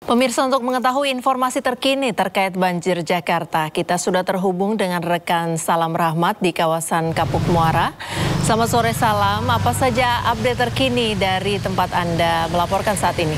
Pemirsa, untuk mengetahui informasi terkini terkait banjir Jakarta, kita sudah terhubung dengan rekan Salam Rahmat di kawasan Kapuk Muara. Selamat sore Salam, apa saja update terkini dari tempat Anda melaporkan saat ini?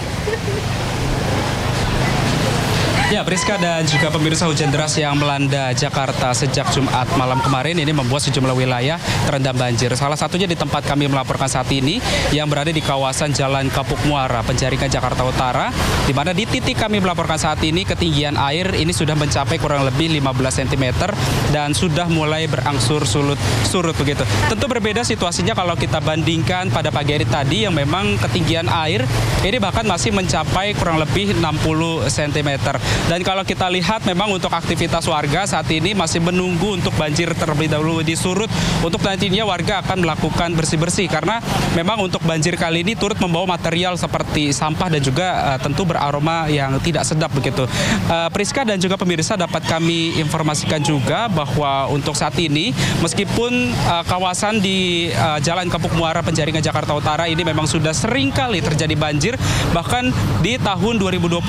Ya, Priska dan juga pemirsa, hujan deras yang melanda Jakarta sejak Jumat malam kemarin ini membuat sejumlah wilayah terendam banjir. Salah satunya di tempat kami melaporkan saat ini yang berada di kawasan Jalan Kapuk Muara, Penjaringan, Jakarta Utara, di mana di titik kami melaporkan saat ini ketinggian air ini sudah mencapai kurang lebih 15 cm dan sudah mulai berangsur surut begitu. Tentu berbeda situasinya kalau kita bandingkan pada pagi hari tadi yang memang ketinggian air ini bahkan masih mencapai kurang lebih 60 cm. Dan kalau kita lihat memang untuk aktivitas warga saat ini masih menunggu untuk banjir terlebih dahulu disurut untuk nantinya warga akan melakukan bersih-bersih karena memang untuk banjir kali ini turut membawa material seperti sampah dan juga tentu beraroma yang tidak sedap begitu. Priska dan juga pemirsa, dapat kami informasikan juga bahwa untuk saat ini meskipun kawasan di Jalan Kapuk Muara, Penjaringan, Jakarta Utara ini memang sudah sering kali terjadi banjir, bahkan di tahun 2025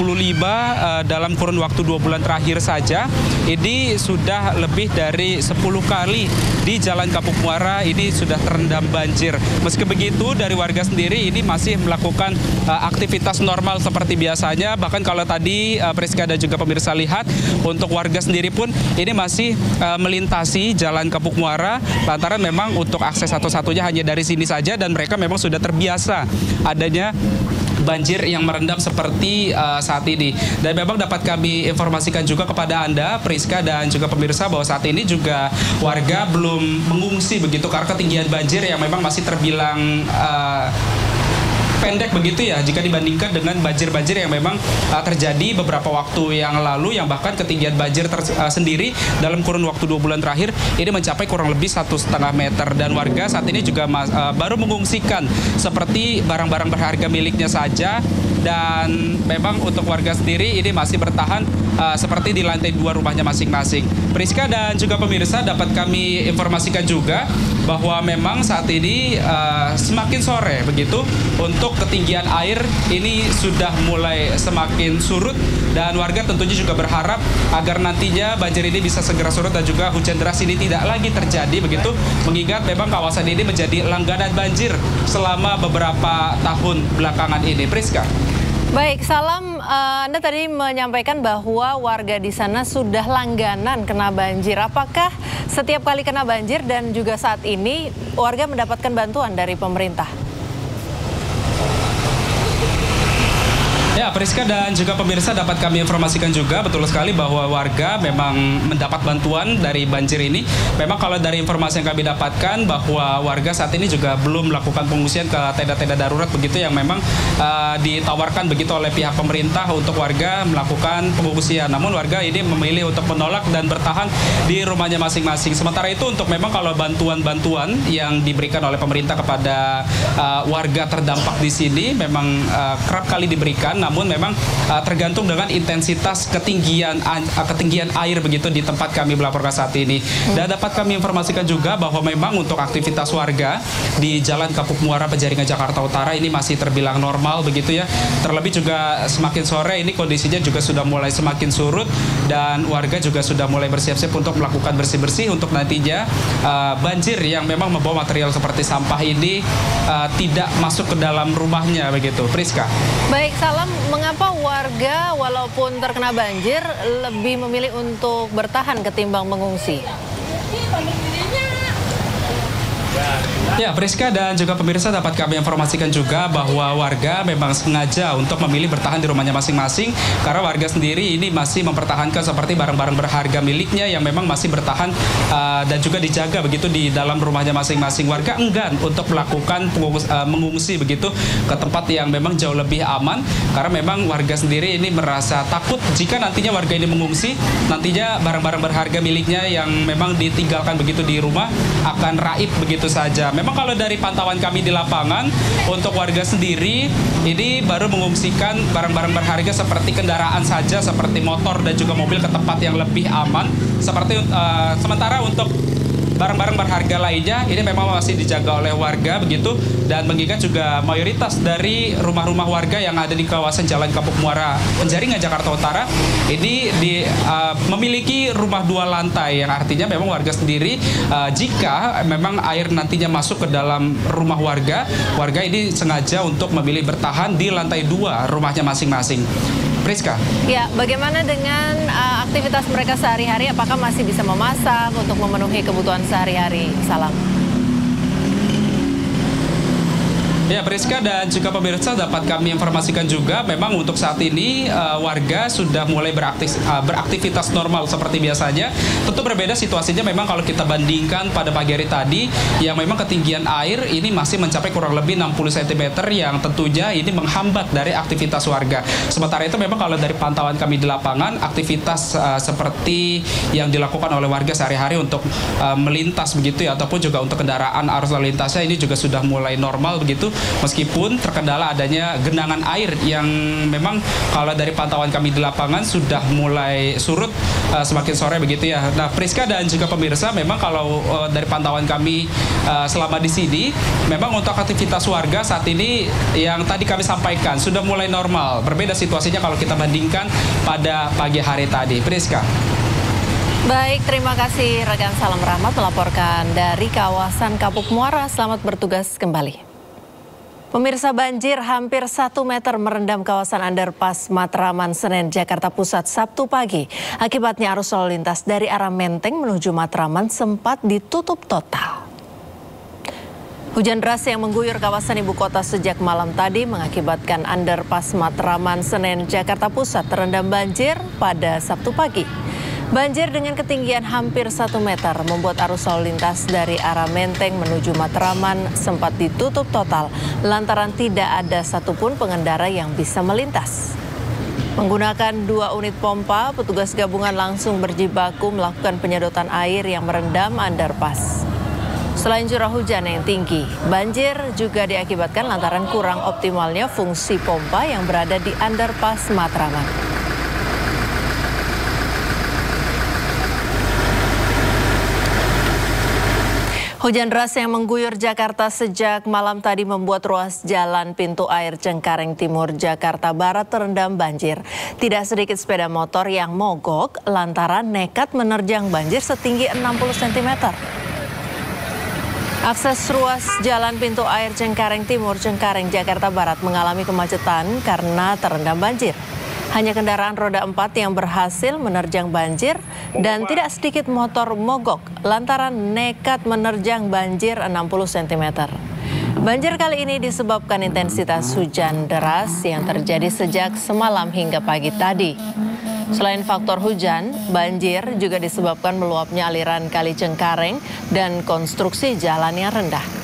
dalam kurun waktu 2 bulan terakhir saja ini sudah lebih dari 10 kali di Jalan Kapuk Muara ini sudah terendam banjir. Meski begitu dari warga sendiri ini masih melakukan aktivitas normal seperti biasanya. Bahkan kalau tadi Priska dan juga pemirsa lihat untuk warga sendiri pun ini masih melintasi Jalan Kapuk Muara lantaran memang untuk akses satu-satunya hanya dari sini saja dan mereka memang sudah terbiasa adanya banjir yang merendam seperti saat ini. Dan memang dapat kami informasikan juga kepada Anda, Priska dan juga pemirsa, bahwa saat ini juga warga belum mengungsi begitu karena ketinggian banjir yang memang masih terbilang pendek begitu ya jika dibandingkan dengan banjir-banjir yang memang terjadi beberapa waktu yang lalu yang bahkan ketinggian banjir sendiri dalam kurun waktu 2 bulan terakhir ini mencapai kurang lebih 1,5 meter dan warga saat ini juga baru mengungsikan seperti barang-barang berharga miliknya saja dan memang untuk warga sendiri ini masih bertahan seperti di lantai 2 rumahnya masing-masing. Priska dan juga pemirsa, dapat kami informasikan juga bahwa memang saat ini semakin sore begitu untuk ketinggian air ini sudah mulai semakin surut dan warga tentunya juga berharap agar nantinya banjir ini bisa segera surut dan juga hujan deras ini tidak lagi terjadi begitu, mengingat memang kawasan ini menjadi langganan banjir selama beberapa tahun belakangan ini. Priska. Baik, Salam, Anda tadi menyampaikan bahwa warga di sana sudah langganan kena banjir. Apakah setiap kali kena banjir dan juga saat ini warga mendapatkan bantuan dari pemerintah? Ya, Priska dan juga pemirsa, dapat kami informasikan juga betul sekali bahwa warga memang mendapat bantuan dari banjir ini. Memang kalau dari informasi yang kami dapatkan bahwa warga saat ini juga belum melakukan pengungsian ke tenda-tenda darurat begitu yang memang ditawarkan begitu oleh pihak pemerintah untuk warga melakukan pengungsian. Namun warga ini memilih untuk menolak dan bertahan di rumahnya masing-masing. Sementara itu untuk memang kalau bantuan-bantuan yang diberikan oleh pemerintah kepada warga terdampak di sini memang kerap kali diberikan. Namun memang tergantung dengan intensitas ketinggian air begitu di tempat kami melaporkan saat ini. Dan dapat kami informasikan juga bahwa memang untuk aktivitas warga di Jalan Kapuk Muara, Penjaringan, Jakarta Utara ini masih terbilang normal begitu ya. Terlebih juga semakin sore ini kondisinya juga sudah mulai semakin surut dan warga juga sudah mulai bersiap-siap untuk melakukan bersih-bersih untuk nantinya banjir yang memang membawa material seperti sampah ini tidak masuk ke dalam rumahnya begitu. Priska. Baik, Salam, mengapa warga walaupun terkena banjir lebih memilih untuk bertahan ketimbang mengungsi? Ya, Priska dan juga pemirsa, dapat kami informasikan juga bahwa warga memang sengaja untuk memilih bertahan di rumahnya masing-masing karena warga sendiri ini masih mempertahankan seperti barang-barang berharga miliknya yang memang masih bertahan dan juga dijaga begitu di dalam rumahnya masing-masing. Warga enggan untuk melakukan mengungsi begitu ke tempat yang memang jauh lebih aman karena memang warga sendiri ini merasa takut jika nantinya warga ini mengungsi, nantinya barang-barang berharga miliknya yang memang ditinggalkan begitu di rumah akan raib begitu saja. Memang kalau dari pantauan kami di lapangan untuk warga sendiri ini baru mengungsikan barang-barang berharga seperti kendaraan saja seperti motor dan juga mobil ke tempat yang lebih aman. Seperti sementara untuk barang-barang berharga lainnya ini memang masih dijaga oleh warga begitu, dan mengingat juga mayoritas dari rumah-rumah warga yang ada di kawasan Jalan Kapuk Muara Penjaringan Jakarta Utara ini memiliki rumah 2 lantai, yang artinya memang warga sendiri jika memang air nantinya masuk ke dalam rumah warga ini sengaja untuk memilih bertahan di lantai 2 rumahnya masing-masing. Priska. Ya, bagaimana dengan aktivitas mereka sehari-hari? Apakah masih bisa memasak untuk memenuhi kebutuhan sehari-hari? Salam. Ya, Priska dan juga pemirsa, dapat kami informasikan juga memang untuk saat ini warga sudah mulai beraktivitas normal seperti biasanya. Tentu berbeda situasinya memang kalau kita bandingkan pada pagi hari tadi yang memang ketinggian air ini masih mencapai kurang lebih 60 cm yang tentunya ini menghambat dari aktivitas warga. Sementara itu memang kalau dari pantauan kami di lapangan, aktivitas seperti yang dilakukan oleh warga sehari-hari untuk melintas begitu ya, ataupun juga untuk kendaraan arus lalu lintasnya ini juga sudah mulai normal begitu. Meskipun terkendala adanya genangan air yang memang kalau dari pantauan kami di lapangan sudah mulai surut semakin sore begitu ya. Nah, Priska dan juga pemirsa, memang kalau dari pantauan kami selama di sini, memang untuk aktivitas warga saat ini yang tadi kami sampaikan sudah mulai normal. Berbeda situasinya kalau kita bandingkan pada pagi hari tadi. Priska. Baik, terima kasih rekan Salam Rahmat melaporkan dari kawasan Kapuk Muara. Selamat bertugas kembali. Pemirsa, banjir hampir 1 meter merendam kawasan underpass Matraman Senen, Jakarta Pusat Sabtu pagi. Akibatnya arus lalu lintas dari arah Menteng menuju Matraman sempat ditutup total. Hujan deras yang mengguyur kawasan ibu kota sejak malam tadi mengakibatkan underpass Matraman Senen, Jakarta Pusat terendam banjir pada Sabtu pagi. Banjir dengan ketinggian hampir 1 meter membuat arus lalu lintas dari arah Menteng menuju Matraman sempat ditutup total lantaran tidak ada satupun pengendara yang bisa melintas. Menggunakan 2 unit pompa, petugas gabungan langsung berjibaku melakukan penyedotan air yang merendam underpass. Selain curah hujan yang tinggi, banjir juga diakibatkan lantaran kurang optimalnya fungsi pompa yang berada di underpass Matraman. Hujan deras yang mengguyur Jakarta sejak malam tadi membuat ruas jalan pintu air Cengkareng Timur, Jakarta Barat terendam banjir. Tidak sedikit sepeda motor yang mogok lantaran nekat menerjang banjir setinggi 60 cm. Akses ruas jalan pintu air Cengkareng Timur, Cengkareng, Jakarta Barat mengalami kemacetan karena terendam banjir. Hanya kendaraan roda 4 yang berhasil menerjang banjir dan tidak sedikit motor mogok lantaran nekat menerjang banjir 60 cm. Banjir kali ini disebabkan intensitas hujan deras yang terjadi sejak semalam hingga pagi tadi. Selain faktor hujan, banjir juga disebabkan meluapnya aliran Kali Cengkareng dan konstruksi jalan yang rendah.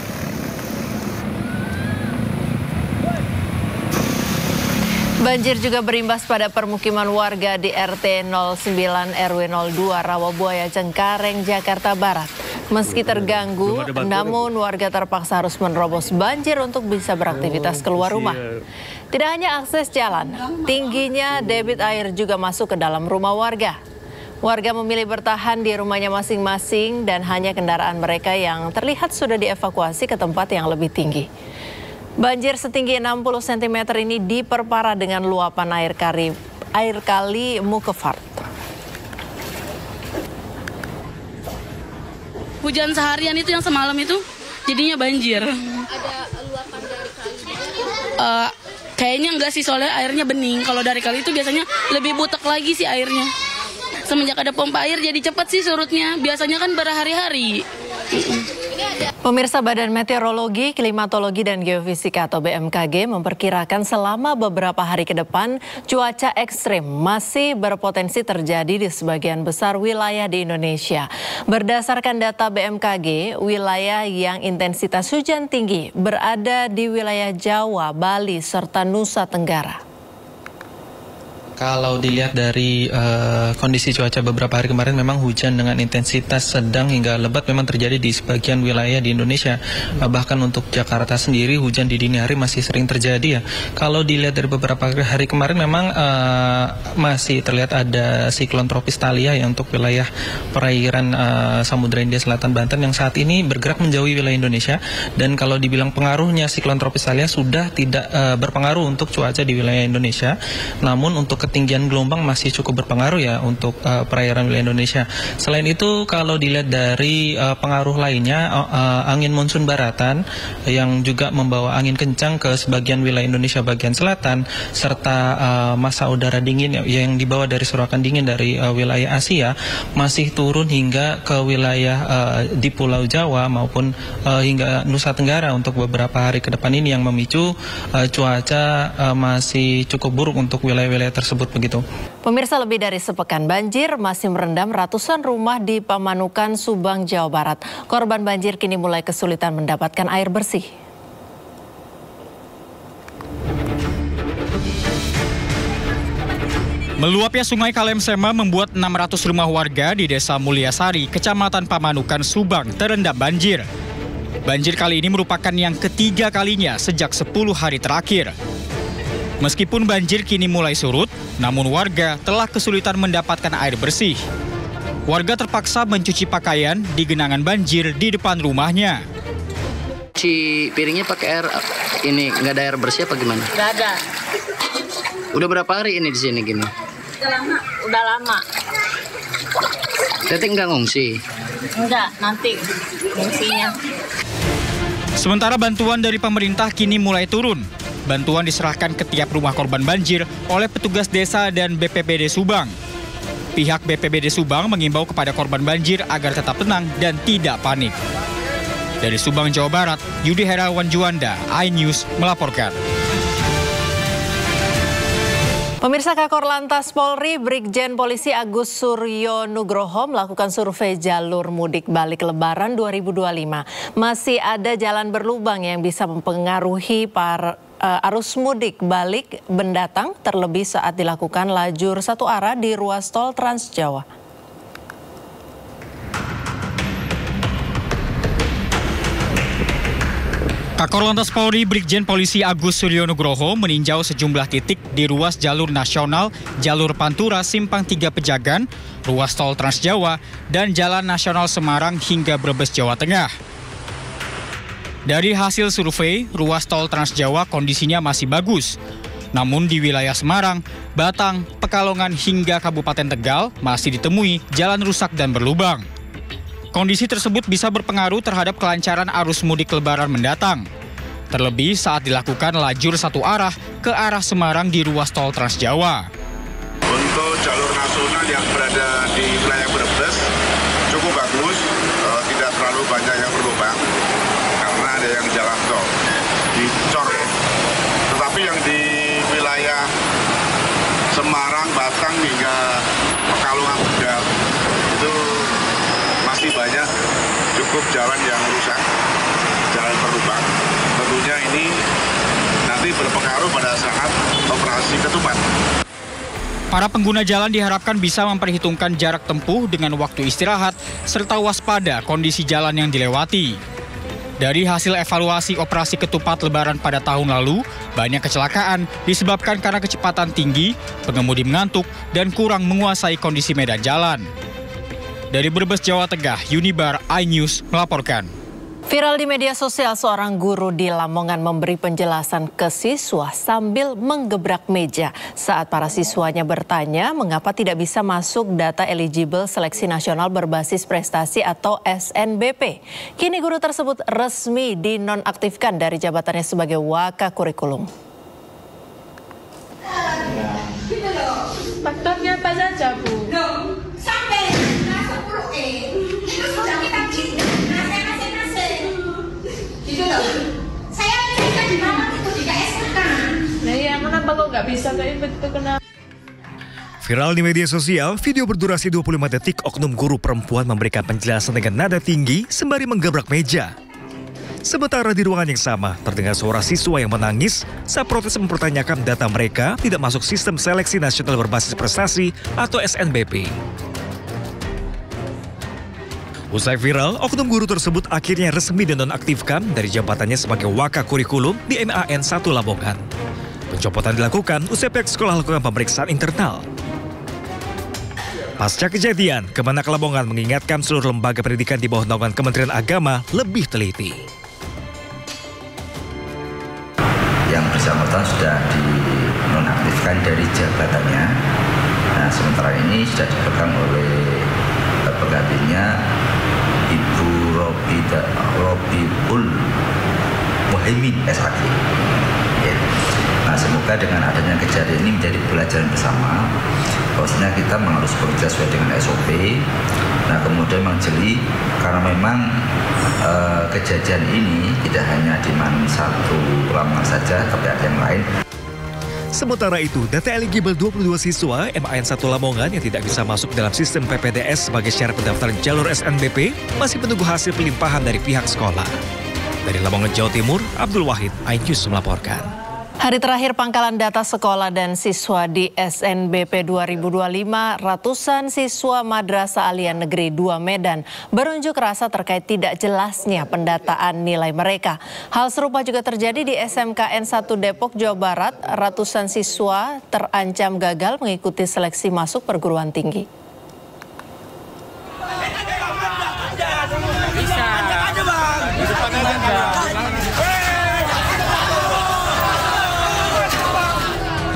Banjir juga berimbas pada permukiman warga di RT 09 RW 02 Rawabuaya Cengkareng, Jakarta Barat. Meski terganggu, namun warga terpaksa harus menerobos banjir untuk bisa beraktivitas keluar rumah. Tidak hanya akses jalan, tingginya debit air juga masuk ke dalam rumah warga. Warga memilih bertahan di rumahnya masing-masing dan hanya kendaraan mereka yang terlihat sudah dievakuasi ke tempat yang lebih tinggi. Banjir setinggi 60 cm ini diperparah dengan luapan air kali Mukefart. Hujan seharian itu yang semalam itu jadinya banjir. Ada luapan dari kali? Kayaknya enggak sih, soalnya airnya bening. Kalau dari kali itu biasanya lebih butek lagi sih airnya. Semenjak ada pompa air jadi cepat sih surutnya. Biasanya kan berhari-hari. Pemirsa, Badan Meteorologi, Klimatologi dan Geofisika atau BMKG memperkirakan selama beberapa hari ke depan cuaca ekstrim masih berpotensi terjadi di sebagian besar wilayah di Indonesia. Berdasarkan data BMKG, wilayah yang intensitas hujan tinggi berada di wilayah Jawa, Bali, serta Nusa Tenggara. Kalau dilihat dari kondisi cuaca beberapa hari kemarin, memang hujan dengan intensitas sedang hingga lebat memang terjadi di sebagian wilayah di Indonesia. Bahkan untuk Jakarta sendiri hujan di dini hari masih sering terjadi ya. Kalau dilihat dari beberapa hari kemarin memang masih terlihat ada siklon tropis Thalia ya untuk wilayah perairan Samudra Hindia Selatan Banten yang saat ini bergerak menjauhi wilayah Indonesia. Dan kalau dibilang pengaruhnya siklon tropis Thalia sudah tidak berpengaruh untuk cuaca di wilayah Indonesia. Namun untuk ketinggian gelombang masih cukup berpengaruh ya untuk perairan wilayah Indonesia. Selain itu kalau dilihat dari pengaruh lainnya, angin monsun baratan yang juga membawa angin kencang ke sebagian wilayah Indonesia bagian selatan, serta massa udara dingin yang dibawa dari surakan dingin dari wilayah Asia masih turun hingga ke wilayah di Pulau Jawa maupun hingga Nusa Tenggara untuk beberapa hari ke depan ini yang memicu cuaca masih cukup buruk untuk wilayah-wilayah tersebut begitu. Pemirsa, lebih dari sepekan banjir masih merendam ratusan rumah di Pamanukan, Subang, Jawa Barat. Korban banjir kini mulai kesulitan mendapatkan air bersih. Meluapnya Sungai Kalemsema membuat 600 rumah warga di Desa Mulyasari, Kecamatan Pamanukan, Subang terendam banjir. Banjir kali ini merupakan yang ketiga kalinya sejak 10 hari terakhir. Meskipun banjir kini mulai surut, namun warga telah kesulitan mendapatkan air bersih. Warga terpaksa mencuci pakaian di genangan banjir di depan rumahnya. Cuci piringnya pakai air ini, nggak ada air bersih apa gimana? Nggak ada. Udah berapa hari ini di sini gini? Udah lama. Tete nggak ngungsi? Enggak, nanti fungsinya. Sementara bantuan dari pemerintah kini mulai turun. Bantuan diserahkan ke tiap rumah korban banjir oleh petugas desa dan BPBD Subang. Pihak BPBD Subang mengimbau kepada korban banjir agar tetap tenang dan tidak panik. Dari Subang, Jawa Barat, Yudi Herawan Juanda, iNews melaporkan. Pemirsa, Kakor Lantas Polri Brigjen Polisi Agus Suryo Nugroho melakukan survei jalur mudik balik Lebaran 2025. Masih ada jalan berlubang yang bisa mempengaruhi arus mudik balik mendatang, terlebih saat dilakukan lajur satu arah di ruas tol Trans Jawa. Kakor Lantas Polri Brigjen Polisi Agus Suryo Nugroho meninjau sejumlah titik di ruas jalur nasional, jalur Pantura Simpang 3 Pejagan, ruas tol Trans Jawa, dan Jalan Nasional Semarang hingga Brebes, Jawa Tengah. Dari hasil survei, ruas tol Trans Jawa kondisinya masih bagus. Namun di wilayah Semarang, Batang, Pekalongan hingga Kabupaten Tegal masih ditemui jalan rusak dan berlubang. Kondisi tersebut bisa berpengaruh terhadap kelancaran arus mudik Lebaran mendatang. Terlebih saat dilakukan lajur satu arah ke arah Semarang di ruas tol Trans Jawa. Untuk jalur nasional yang berada di wilayah Brebes cukup bagus, tidak terlalu banyak yang berlubang karena ada yang jalan tol dicor. Tetapi yang di wilayah Semarang, Batang hingga Pekalongan Tegal itu masih banyak cukup jalan yang rusak, jalan berlubang. Tentunya ini nanti berpengaruh pada saat operasi ketupat. Para pengguna jalan diharapkan bisa memperhitungkan jarak tempuh dengan waktu istirahat serta waspada kondisi jalan yang dilewati. Dari hasil evaluasi operasi ketupat Lebaran pada tahun lalu, banyak kecelakaan disebabkan karena kecepatan tinggi, pengemudi mengantuk, dan kurang menguasai kondisi medan jalan. Dari Brebes, Jawa Tengah, Yunibar, iNews melaporkan. Viral di media sosial, seorang guru di Lamongan memberi penjelasan ke siswa sambil menggebrak meja saat para siswanya bertanya mengapa tidak bisa masuk data eligible seleksi nasional berbasis prestasi atau SNBP. Kini guru tersebut resmi dinonaktifkan dari jabatannya sebagai Wakakurikulum. Faktornya apa saja, Bu? Sampai kelas 10 itu sudah kita masing-masing. Gitu loh. Saya bisa di mana itu di KSK. Nah iya, kenapa kok nggak bisa kayak begitu, kenapa? Viral di media sosial, video berdurasi 25 detik oknum guru perempuan memberikan penjelasan dengan nada tinggi sembari menggebrak meja. Sementara di ruangan yang sama, terdengar suara siswa yang menangis saat protes mempertanyakan data mereka tidak masuk sistem seleksi nasional berbasis prestasi atau SNBP. Usai viral, oknum guru tersebut akhirnya resmi dinonaktifkan dari jabatannya sebagai Wakakurikulum di MAN 1 Lamongan. Pencopotan dilakukan usai pihak sekolah lakukan pemeriksaan internal. Pasca kejadian, Kemenak Lamongan mengingatkan seluruh lembaga pendidikan di bawah naungan Kementerian Agama lebih teliti. Yang bersangkutan sudah dinonaktifkan dari jabatannya. Nah, sementara ini sudah dipegang oleh penggantinya Ibu Robiul Muhaimin SHG. Ya. Nah, semoga dengan adanya kejadian ini menjadi pelajaran bersama. Bahwasanya kita harus bekerja sesuai dengan SOP. Nah, kemudian menjeli karena memang kejadian ini tidak hanya di MAN 1 Lamongan saja, tapi ada yang lain. Sementara itu, data eligible 22 siswa MAN 1 Lamongan yang tidak bisa masuk dalam sistem PPDS sebagai syarat pendaftaran jalur SNBP masih menunggu hasil pelimpahan dari pihak sekolah. Dari Lamongan, Jawa Timur, Abdul Wahid, iNews melaporkan. Hari terakhir pangkalan data sekolah dan siswa di SNBP 2025, ratusan siswa Madrasah Aliyah Negeri 2 Medan berunjuk rasa terkait tidak jelasnya pendataan nilai mereka. Hal serupa juga terjadi di SMKN 1 Depok, Jawa Barat. Ratusan siswa terancam gagal mengikuti seleksi masuk perguruan tinggi.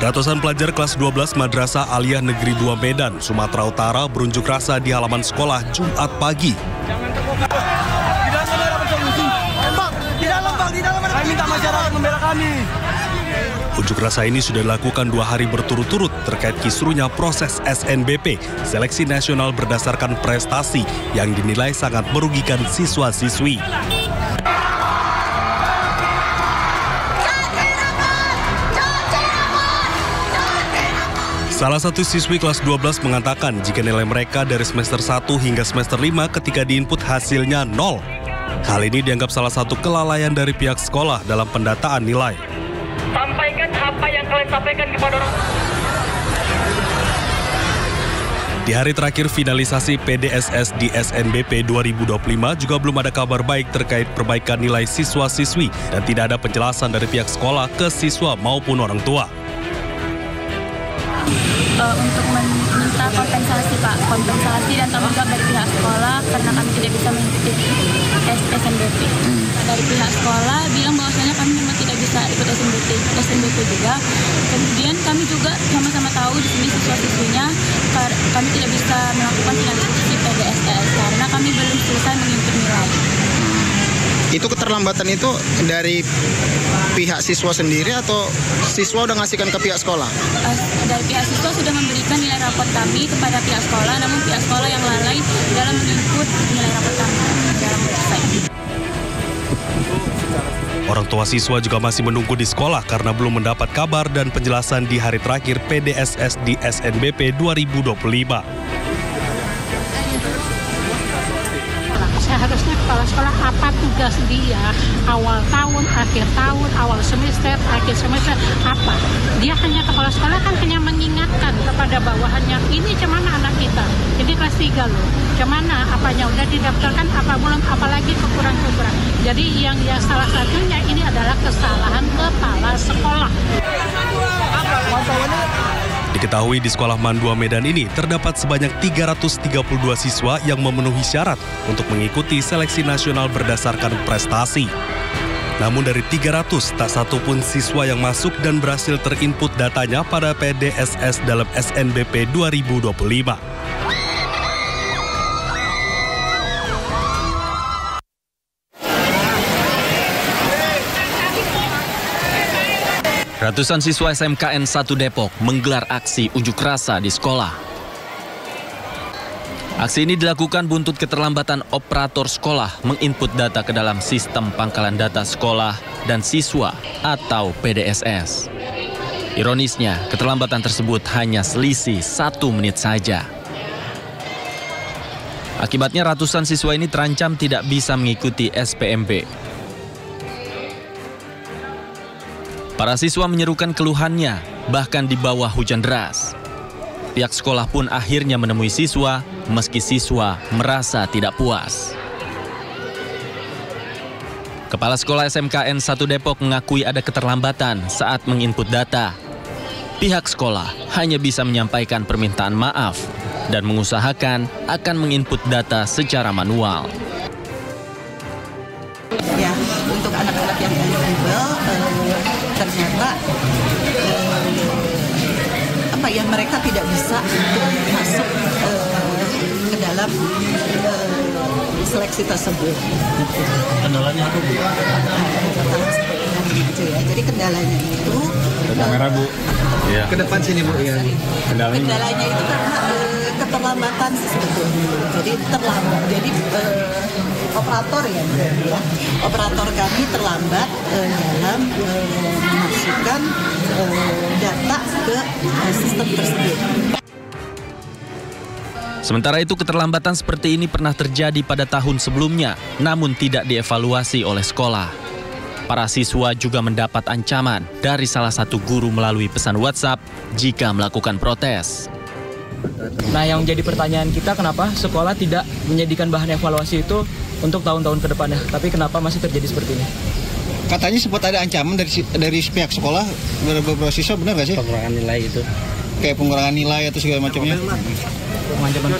Ratusan pelajar kelas 12 Madrasah Aliyah Negeri 2 Medan, Sumatera Utara berunjuk rasa di halaman sekolah Jumat pagi. Unjuk rasa ini sudah dilakukan 2 hari berturut-turut terkait kisruhnya proses SNBP, Seleksi Nasional Berdasarkan Prestasi, yang dinilai sangat merugikan siswa-siswi. Salah satu siswi kelas 12 mengatakan jika nilai mereka dari semester 1 hingga semester 5 ketika diinput hasilnya 0. Hal ini dianggap salah satu kelalaian dari pihak sekolah dalam pendataan nilai. Sampaikan apa yang kalian sampaikan kepada orang. Di hari terakhir finalisasi PDSS di SNBP 2025 juga belum ada kabar baik terkait perbaikan nilai siswa-siswi dan tidak ada penjelasan dari pihak sekolah ke siswa maupun orang tua. Untuk meminta kompensasi Pak, kompensasi dan tanggung jawab dari pihak sekolah karena kami tidak bisa mengikuti SNBP. Dari pihak sekolah bilang bahwasanya kami memang tidak bisa ikut SNBP juga. Kemudian kami juga sama-sama tahu di sini siswa-siswinya kami tidak bisa melakukan finalisasi PDSS karena kami belum selesai menginput nilai. Itu keterlambatan itu dari pihak siswa sendiri atau siswa udah ngasihkan ke pihak sekolah? Dari pihak siswa sudah memberikan nilai rapor kami kepada pihak sekolah, namun pihak sekolah yang lalai dalam menginput nilai rapor kami dalam website. Orang tua siswa juga masih menunggu di sekolah karena belum mendapat kabar dan penjelasan di hari terakhir PDSS di SNBP 2025. Seharusnya kepala sekolah apa tugas dia awal tahun, akhir tahun, awal semester, akhir semester, apa? Dia hanya kepala sekolah kan hanya mengingatkan kepada bawahannya, ini cemana anak kita, ini kelas 3 loh, cemana apanya udah didaftarkan apa belum, apalagi kekurangan. Jadi yang salah satunya ini adalah kesalahan kepala sekolah. Diketahui di sekolah MAN 2 Medan ini terdapat sebanyak 332 siswa yang memenuhi syarat untuk mengikuti seleksi nasional berdasarkan prestasi. Namun dari 300, tak satu pun siswa yang masuk dan berhasil terinput datanya pada PDSS dalam SNBP 2025. Ratusan siswa SMKN 1 Depok menggelar aksi unjuk rasa di sekolah. Aksi ini dilakukan buntut keterlambatan operator sekolah menginput data ke dalam sistem pangkalan data sekolah dan siswa atau PDSS. Ironisnya, keterlambatan tersebut hanya selisih 1 menit saja. Akibatnya ratusan siswa ini terancam tidak bisa mengikuti SPMB. Para siswa menyerukan keluhannya, bahkan di bawah hujan deras. Pihak sekolah pun akhirnya menemui siswa, meski siswa merasa tidak puas. Kepala Sekolah SMKN 1 Depok mengakui ada keterlambatan saat menginput data. Pihak sekolah hanya bisa menyampaikan permintaan maaf dan mengusahakan akan menginput data secara manual. Ya, untuk anak-anak yang eligible ternyata mereka tidak bisa masuk ke dalam seleksi tersebut. Kendalanya apa, Bu? Jadi kendalanya itu kamera, Bu. Ya. Ke depan sini, Bu, ya. Kendalanya itu karena keterlambatan sebetulnya. Jadi terlambat. Jadi operator operator kami terlambat dalam memasukkan data ke sistem tersebut. Sementara itu keterlambatan seperti ini pernah terjadi pada tahun sebelumnya, namun tidak dievaluasi oleh sekolah. Para siswa juga mendapat ancaman dari salah satu guru melalui pesan WhatsApp jika melakukan protes. Nah, yang menjadi pertanyaan kita, kenapa sekolah tidak menyediakan bahan evaluasi itu untuk tahun-tahun ke depannya, tapi kenapa masih terjadi seperti ini? Katanya sempat ada ancaman dari pihak sekolah beberapa siswa, benar nggak sih? Pengurangan nilai itu. Kayak pengurangan nilai atau segala macamnya. Ancaman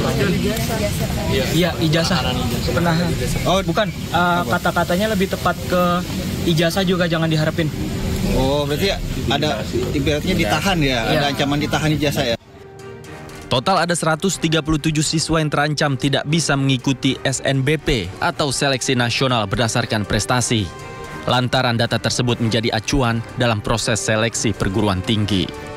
Iya, ijazah. Pernah. Oh, bukan. Kata-katanya lebih tepat ke ijazah juga jangan diharapin. Oh, berarti ada ibaratnya ditahan ya, ada ancaman ditahan ijazah ya. Total ada 137 siswa yang terancam tidak bisa mengikuti SNBP atau Seleksi Nasional berdasarkan prestasi. Lantaran data tersebut menjadi acuan dalam proses seleksi perguruan tinggi.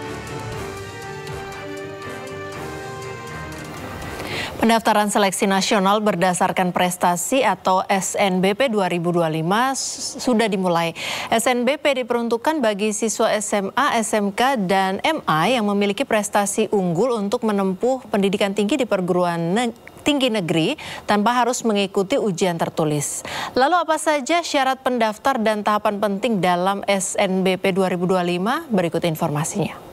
Pendaftaran seleksi nasional berdasarkan prestasi atau SNBP 2025 sudah dimulai. SNBP diperuntukkan bagi siswa SMA, SMK, dan MA yang memiliki prestasi unggul untuk menempuh pendidikan tinggi di perguruan tinggi negeri tanpa harus mengikuti ujian tertulis. Lalu apa saja syarat pendaftar dan tahapan penting dalam SNBP 2025? Berikut informasinya.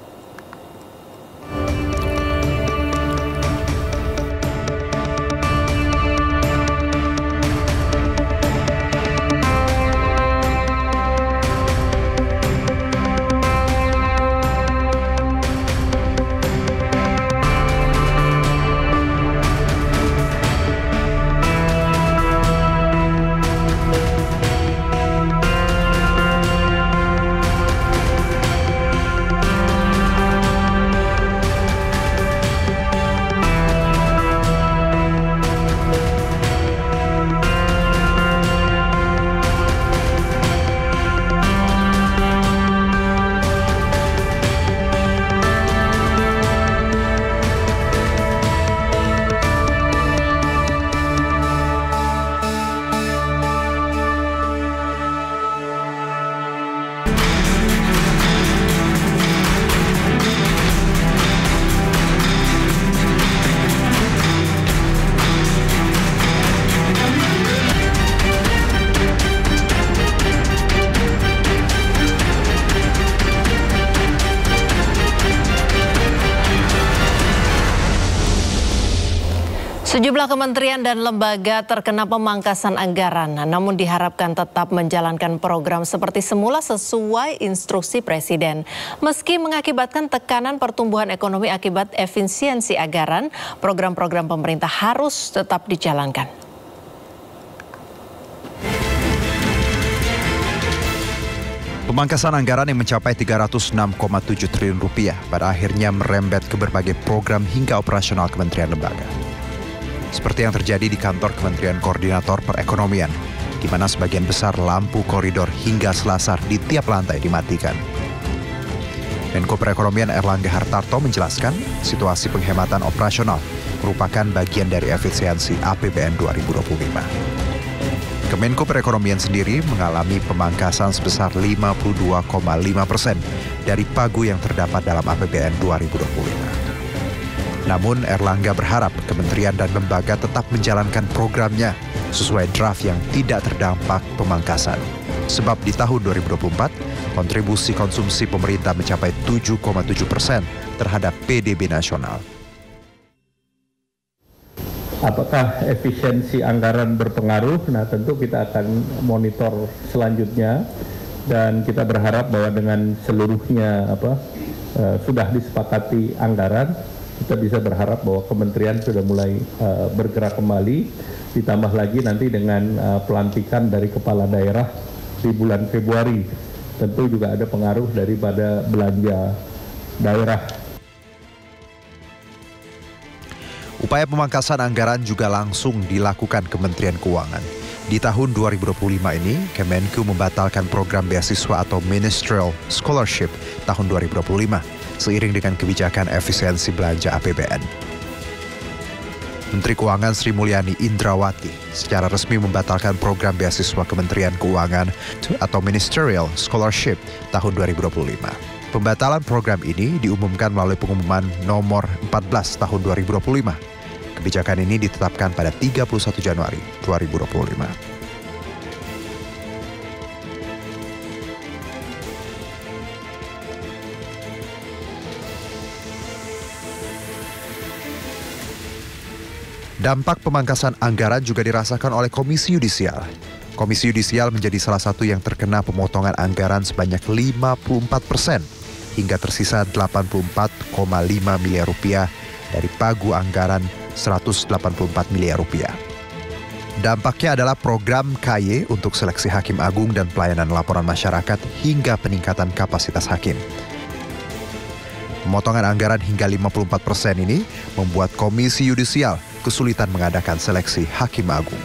Sejumlah kementerian dan lembaga terkena pemangkasan anggaran, namun diharapkan tetap menjalankan program seperti semula sesuai instruksi Presiden. Meski mengakibatkan tekanan pertumbuhan ekonomi akibat efisiensi anggaran, program-program pemerintah harus tetap dijalankan. Pemangkasan anggaran yang mencapai 306,7 triliun rupiah pada akhirnya merembet ke berbagai program hingga operasional kementerian lembaga. Seperti yang terjadi di kantor Kementerian Koordinator Perekonomian, di mana sebagian besar lampu koridor hingga selasar di tiap lantai dimatikan. Menko Perekonomian Erlangga Hartarto menjelaskan situasi penghematan operasional merupakan bagian dari efisiensi APBN 2025. Kemenko Perekonomian sendiri mengalami pemangkasan sebesar 52,5% dari pagu yang terdapat dalam APBN 2025. Namun Erlangga berharap kementerian dan lembaga tetap menjalankan programnya sesuai draft yang tidak terdampak pemangkasan. Sebab di tahun 2024, kontribusi konsumsi pemerintah mencapai 7,7% terhadap PDB nasional. Apakah efisiensi anggaran berpengaruh? Nah, tentu kita akan monitor selanjutnya dan kita berharap bahwa dengan seluruhnya sudah disepakati anggaran, kita bisa berharap bahwa kementerian sudah mulai bergerak kembali, ditambah lagi nanti dengan pelantikan dari kepala daerah di bulan Februari. Tentu juga ada pengaruh daripada belanja daerah. Upaya pemangkasan anggaran juga langsung dilakukan Kementerian Keuangan. Di tahun 2025 ini, Kemenku membatalkan program beasiswa atau Ministerial Scholarship tahun 2025, seiring dengan kebijakan efisiensi belanja APBN. Menteri Keuangan Sri Mulyani Indrawati secara resmi membatalkan program beasiswa Kementerian Keuangan atau Ministerial Scholarship tahun 2025. Pembatalan program ini diumumkan melalui pengumuman nomor 14 tahun 2025. Kebijakan ini ditetapkan pada 31 Januari 2025. Dampak pemangkasan anggaran juga dirasakan oleh Komisi Yudisial. Komisi Yudisial menjadi salah satu yang terkena pemotongan anggaran sebanyak 54%, hingga tersisa 84,5 miliar rupiah dari pagu anggaran 184 miliar rupiah. Dampaknya adalah program KY untuk seleksi hakim agung dan pelayanan laporan masyarakat hingga peningkatan kapasitas hakim. Pemotongan anggaran hingga 54% ini membuat Komisi Yudisial kesulitan mengadakan seleksi hakim agung.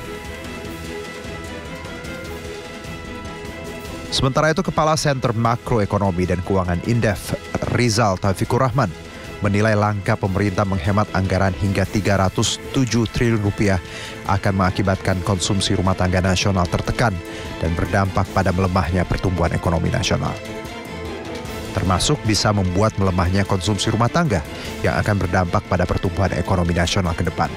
Sementara itu, Kepala Center Makroekonomi dan Keuangan Indef, Rizal Taufikur Rahman, menilai langkah pemerintah menghemat anggaran hingga 307 triliun rupiah akan mengakibatkan konsumsi rumah tangga nasional tertekan dan berdampak pada melemahnya pertumbuhan ekonomi nasional. Termasuk bisa membuat melemahnya konsumsi rumah tangga yang akan berdampak pada pertumbuhan ekonomi nasional ke depan.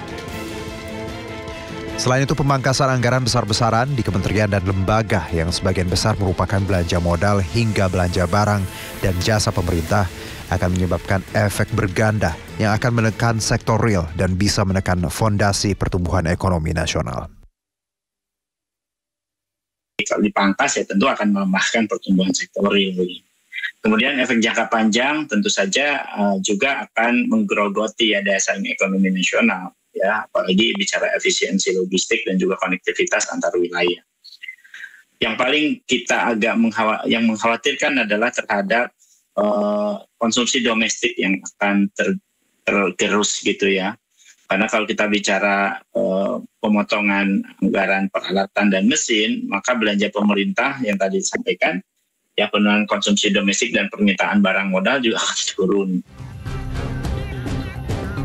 Selain itu, pemangkasan anggaran besar-besaran di kementerian dan lembaga yang sebagian besar merupakan belanja modal hingga belanja barang dan jasa pemerintah akan menyebabkan efek berganda yang akan menekan sektor real dan bisa menekan fondasi pertumbuhan ekonomi nasional. Kalau dipangkas ya tentu akan melemahkan pertumbuhan sektor real. Kemudian efek jangka panjang tentu saja juga akan menggerogoti ya daya saing ekonomi nasional, ya apalagi bicara efisiensi logistik dan juga konektivitas antar wilayah. Yang paling kita agak mengkhawatirkan adalah terhadap konsumsi domestik yang akan tergerus gitu ya. Karena kalau kita bicara pemotongan anggaran peralatan dan mesin, maka belanja pemerintah yang tadi disampaikan, ya penurunan konsumsi domestik dan permintaan barang modal juga akan turun.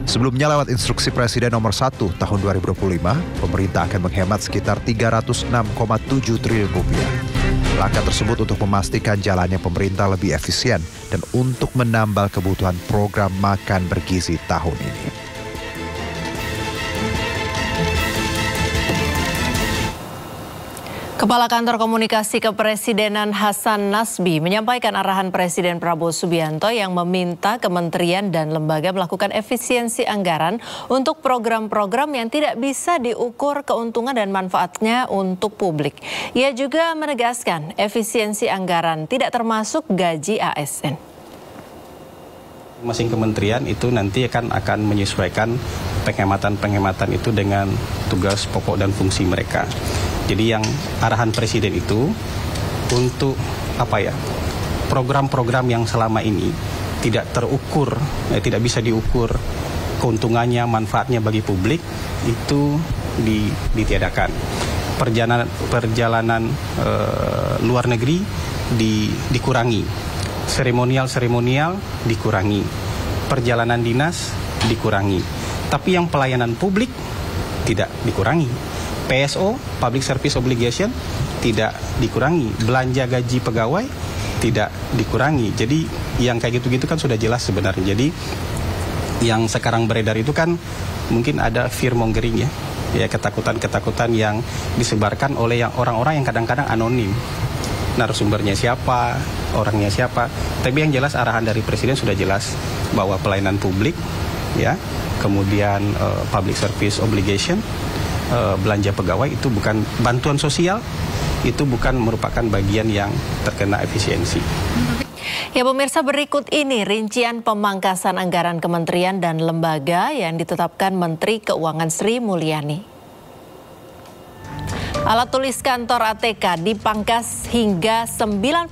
Sebelumnya lewat instruksi Presiden nomor 1 tahun 2025, pemerintah akan menghemat sekitar 306,7 triliun rupiah. Langkah tersebut untuk memastikan jalannya pemerintah lebih efisien dan untuk menambal kebutuhan program makan bergizi tahun ini. Kepala Kantor Komunikasi Kepresidenan Hasan Nasbi menyampaikan arahan Presiden Prabowo Subianto yang meminta kementerian dan lembaga melakukan efisiensi anggaran untuk program-program yang tidak bisa diukur keuntungan dan manfaatnya untuk publik. Ia juga menegaskan efisiensi anggaran tidak termasuk gaji ASN. Masing kementerian itu nanti akan menyesuaikan penghematan itu dengan tugas pokok dan fungsi mereka. Jadi yang arahan Presiden itu untuk program-program yang selama ini tidak terukur, tidak bisa diukur keuntungannya, manfaatnya bagi publik itu ditiadakan. Perjalanan luar negeri dikurangi, seremonial dikurangi, perjalanan dinas dikurangi, tapi yang pelayanan publik tidak dikurangi. PSO, Public Service Obligation, tidak dikurangi. Belanja gaji pegawai tidak dikurangi. Jadi yang kayak gitu-gitu kan sudah jelas sebenarnya. Jadi yang sekarang beredar itu kan mungkin ada fear mongering ya ketakutan-ketakutan yang disebarkan oleh orang-orang yang kadang-kadang anonim. narasumbernya siapa, orangnya siapa. Tapi yang jelas arahan dari Presiden sudah jelas bahwa pelayanan publik, ya, kemudian public service obligation, belanja pegawai itu bukan bantuan sosial, itu bukan merupakan bagian yang terkena efisiensi. Ya pemirsa, berikut ini rincian pemangkasan anggaran kementerian dan lembaga yang ditetapkan Menteri Keuangan Sri Mulyani. Alat tulis kantor ATK dipangkas hingga 90%.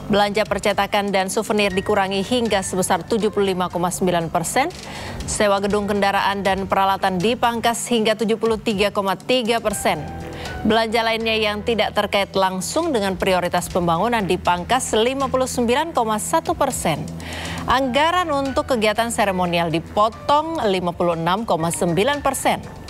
Belanja percetakan dan souvenir dikurangi hingga sebesar 75,9%. Sewa gedung kendaraan dan peralatan dipangkas hingga 73,3%. Belanja lainnya yang tidak terkait langsung dengan prioritas pembangunan dipangkas 59,1%. Anggaran untuk kegiatan seremonial dipotong 56,9%.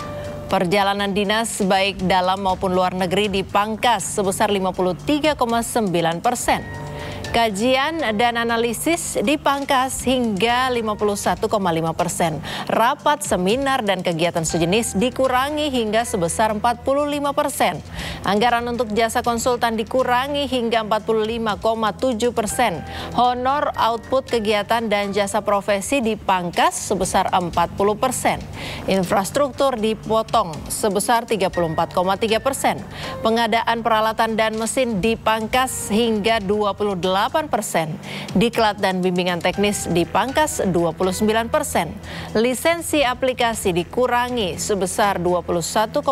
Perjalanan dinas baik dalam maupun luar negeri dipangkas sebesar 53,9%. Kajian dan analisis dipangkas hingga 51,5%. Rapat, seminar, dan kegiatan sejenis dikurangi hingga sebesar 45%. Anggaran untuk jasa konsultan dikurangi hingga 45,7%. Honor, output kegiatan, dan jasa profesi dipangkas sebesar 40%. Infrastruktur dipotong sebesar 34,3%. Pengadaan peralatan dan mesin dipangkas hingga 28%. Diklat dan bimbingan teknis dipangkas 29%. Lisensi aplikasi dikurangi sebesar 21,6%.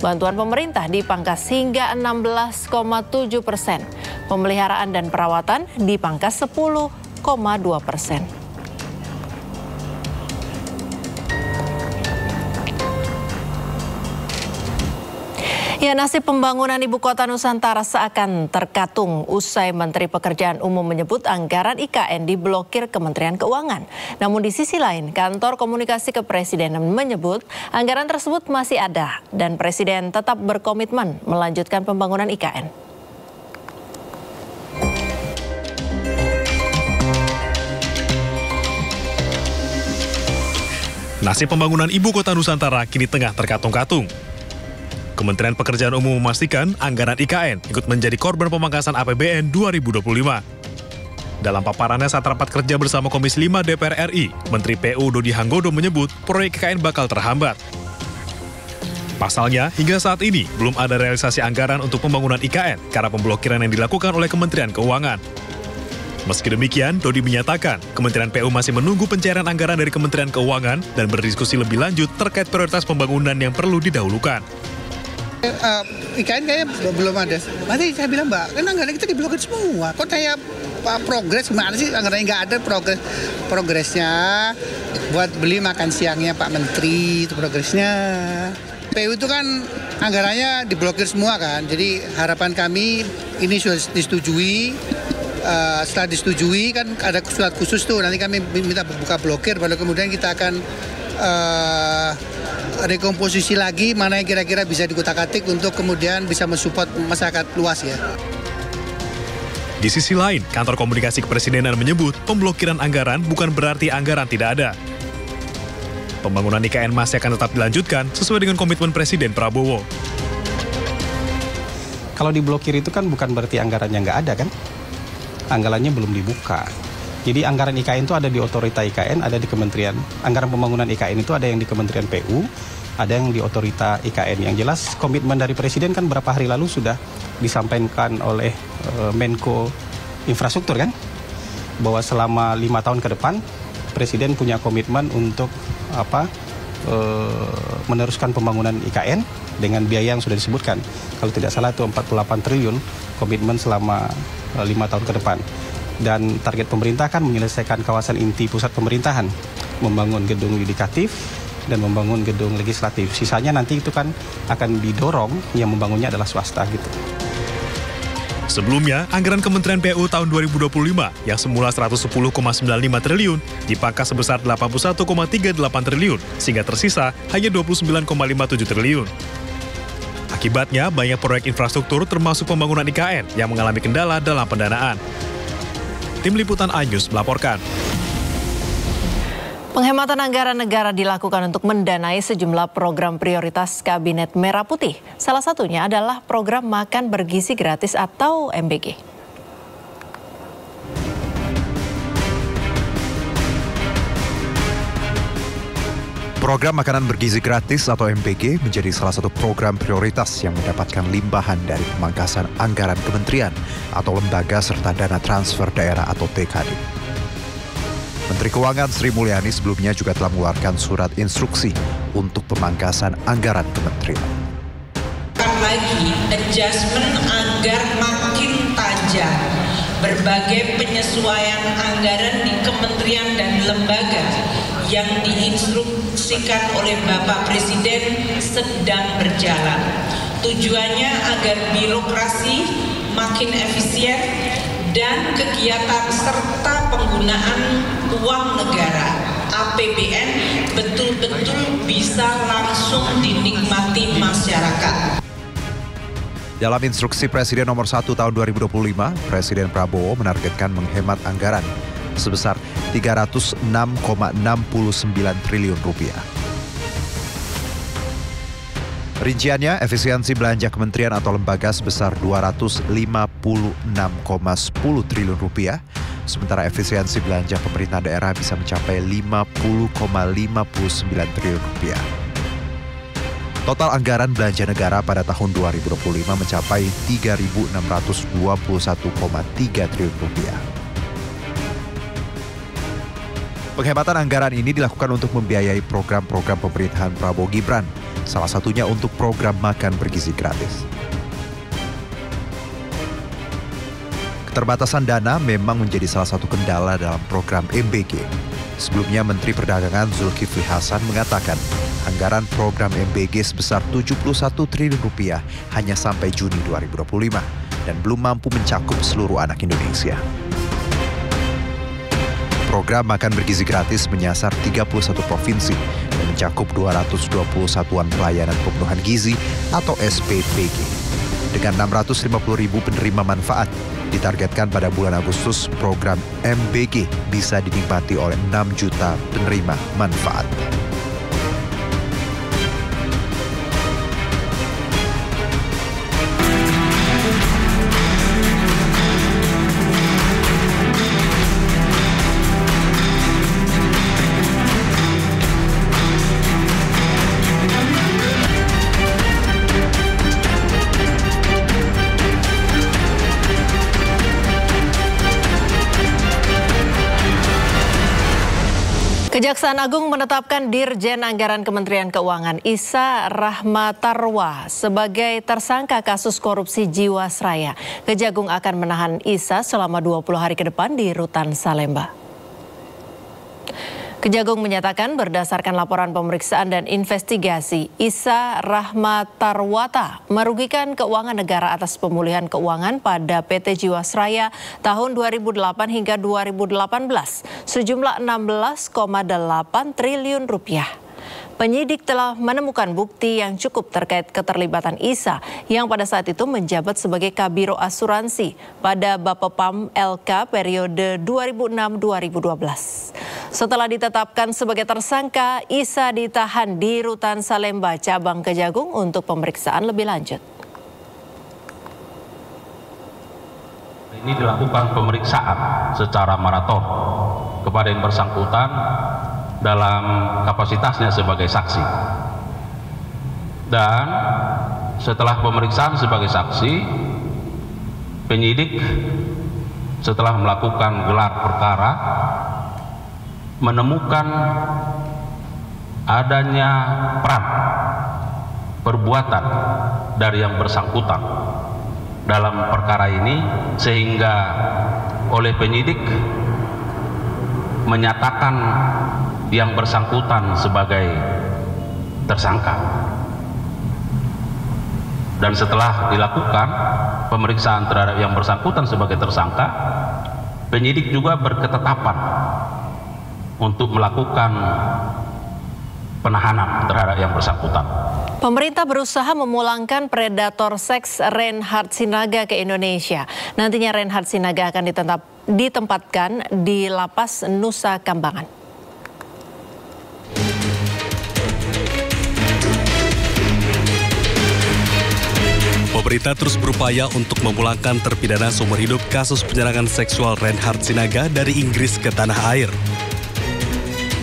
Bantuan pemerintah dipangkas hingga 16,7%. Pemeliharaan dan perawatan dipangkas 10,2%. Ya, nasib pembangunan Ibu Kota Nusantara seakan terkatung usai Menteri Pekerjaan Umum menyebut anggaran IKN diblokir Kementerian Keuangan. Namun di sisi lain, Kantor Komunikasi Kepresidenan menyebut anggaran tersebut masih ada dan Presiden tetap berkomitmen melanjutkan pembangunan IKN. Nasib pembangunan Ibu Kota Nusantara kini tengah terkatung-katung. Kementerian Pekerjaan Umum memastikan anggaran IKN ikut menjadi korban pemangkasan APBN 2025. Dalam paparannya saat rapat kerja bersama Komisi 5 DPR RI, Menteri PU Dodi Hanggodo menyebut proyek IKN bakal terhambat. Pasalnya, hingga saat ini belum ada realisasi anggaran untuk pembangunan IKN karena pemblokiran yang dilakukan oleh Kementerian Keuangan. Meski demikian, Dodi menyatakan Kementerian PU masih menunggu pencairan anggaran dari Kementerian Keuangan dan berdiskusi lebih lanjut terkait prioritas pembangunan yang perlu didahulukan. IKN kayaknya belum ada. Nanti saya bilang, Mbak, kan anggaran kita diblokir semua. Kok saya progres gimana sih? Anggarannya nggak ada progresnya. Buat beli makan siangnya Pak Menteri, itu progresnya. PU itu kan anggarannya diblokir semua kan. Jadi harapan kami ini sudah disetujui. Setelah disetujui kan ada surat khusus tuh. Nanti kami minta buka blokir. Baru kemudian kita akan rekomposisi lagi mana yang kira-kira bisa dikutak-atik untuk kemudian bisa mensupport masyarakat luas ya. Di sisi lain, Kantor Komunikasi Kepresidenan menyebut pemblokiran anggaran bukan berarti anggaran tidak ada. Pembangunan IKN masih akan tetap dilanjutkan sesuai dengan komitmen Presiden Prabowo. Kalau diblokir itu kan bukan berarti anggarannya nggak ada kan? Anggarannya belum dibuka. Jadi anggaran IKN itu ada di otorita IKN, ada di Kementerian. Anggaran pembangunan IKN itu ada yang di Kementerian PU, ada yang di otorita IKN. Yang jelas komitmen dari Presiden kan berapa hari lalu sudah disampaikan oleh Menko Infrastruktur kan, bahwa selama 5 tahun ke depan Presiden punya komitmen untuk meneruskan pembangunan IKN dengan biaya yang sudah disebutkan. Kalau tidak salah itu 48 triliun komitmen selama 5 tahun ke depan. Dan target pemerintah kan menyelesaikan kawasan inti pusat pemerintahan, membangun gedung yudikatif dan membangun gedung legislatif. Sisanya nanti itu kan akan didorong, yang membangunnya adalah swasta gitu. Sebelumnya, anggaran Kementerian PU tahun 2025 yang semula 110,95 triliun dipangkas sebesar 81,38 triliun sehingga tersisa hanya 29,57 triliun. Akibatnya, banyak proyek infrastruktur termasuk pembangunan IKN yang mengalami kendala dalam pendanaan. Tim Liputan iNews melaporkan. Penghematan anggaran negara dilakukan untuk mendanai sejumlah program prioritas Kabinet Merah Putih. Salah satunya adalah program makan bergizi gratis atau MBG. Program makanan bergizi gratis atau MBG menjadi salah satu program prioritas yang mendapatkan limpahan dari pemangkasan anggaran kementerian atau lembaga serta dana transfer daerah atau TKD. Menteri Keuangan Sri Mulyani sebelumnya juga telah mengeluarkan surat instruksi untuk pemangkasan anggaran kementerian. Lagi adjustment agar makin tajam berbagai penyesuaian anggaran di kementerian dan lembaga yang diinstruksikan oleh Bapak Presiden sedang berjalan. Tujuannya agar birokrasi makin efisien dan kegiatan serta penggunaan uang negara APBN betul-betul bisa langsung dinikmati masyarakat. Dalam instruksi Presiden nomor 1 tahun 2025, Presiden Prabowo menargetkan menghemat anggaran sebesar 306,69 triliun rupiah. Rinciannya, efisiensi belanja kementerian atau lembaga sebesar 256,10 triliun rupiah, sementara efisiensi belanja pemerintah daerah bisa mencapai 50,59 triliun rupiah. Total anggaran belanja negara pada tahun 2025 mencapai 3.621,3 triliun rupiah. Penghematan anggaran ini dilakukan untuk membiayai program-program pemerintahan Prabowo Gibran, salah satunya untuk program makan bergizi gratis. Keterbatasan dana memang menjadi salah satu kendala dalam program MBG. Sebelumnya Menteri Perdagangan Zulkifli Hasan mengatakan anggaran program MBG sebesar 71 triliun rupiah hanya sampai Juni 2025 dan belum mampu mencakup seluruh anak Indonesia. Program makan bergizi gratis menyasar 31 provinsi dan mencakup 220 satuan pelayanan pemenuhan gizi atau SPPG. Dengan 650.000 penerima manfaat, ditargetkan pada bulan Agustus program MBG bisa dinikmati oleh 6 juta penerima manfaat. Kejaksaan Agung menetapkan Dirjen Anggaran Kementerian Keuangan Isa Rahmatarwa sebagai tersangka kasus korupsi Jiwasraya. Kejagung akan menahan Isa selama 20 hari ke depan di Rutan Salemba. Kejagung menyatakan berdasarkan laporan pemeriksaan dan investigasi, Isa Rahmatarwata merugikan keuangan negara atas pemulihan keuangan pada PT Jiwasraya tahun 2008 hingga 2018 sejumlah 16,8 triliun rupiah. Penyidik telah menemukan bukti yang cukup terkait keterlibatan Isa yang pada saat itu menjabat sebagai Kabiro Asuransi pada Bapepam LK periode 2006-2012. Setelah ditetapkan sebagai tersangka, Isa ditahan di Rutan Salemba, Cabang Kejagung untuk pemeriksaan lebih lanjut. Ini dilakukan pemeriksaan secara maraton kepada yang bersangkutan dalam kapasitasnya sebagai saksi. Dan setelah pemeriksaan sebagai saksi, penyidik setelah melakukan gelar perkara menemukan adanya peran perbuatan dari yang bersangkutan dalam perkara ini, sehingga oleh penyidik menyatakan yang bersangkutan sebagai tersangka. Dan setelah dilakukan pemeriksaan terhadap yang bersangkutan sebagai tersangka, penyidik juga berketetapan untuk melakukan penahanan terhadap yang bersangkutan. Pemerintah berusaha memulangkan predator seks Reinhard Sinaga ke Indonesia. Nantinya Reinhard Sinaga akan ditempatkan di Lapas Nusa Kambangan. Pemerintah terus berupaya untuk memulangkan terpidana seumur hidup kasus penyerangan seksual Reinhard Sinaga dari Inggris ke tanah air.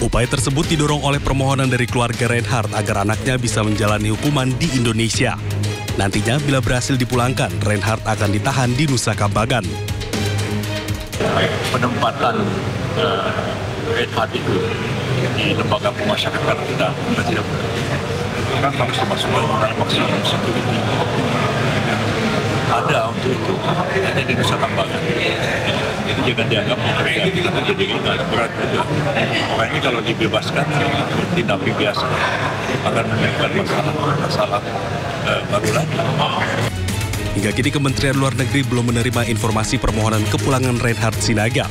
Upaya tersebut didorong oleh permohonan dari keluarga Reinhard agar anaknya bisa menjalani hukuman di Indonesia. Nantinya bila berhasil dipulangkan, Reinhard akan ditahan di Nusa Kambangan. Penempatan Reinhard itu di lembaga pemasyarakatan kita tidak kan harus termasuk dalam maksimum security. Ada untuk itu, hanya di Nusa Kambangan. Jadi jangan dianggap mereka kita jadi berat juga. Makanya kalau dibebaskan, dinapi biasa akan menimbulkan masalah baru lagi. Hingga kini Kementerian Luar Negeri belum menerima informasi permohonan kepulangan Reinhard Sinaga.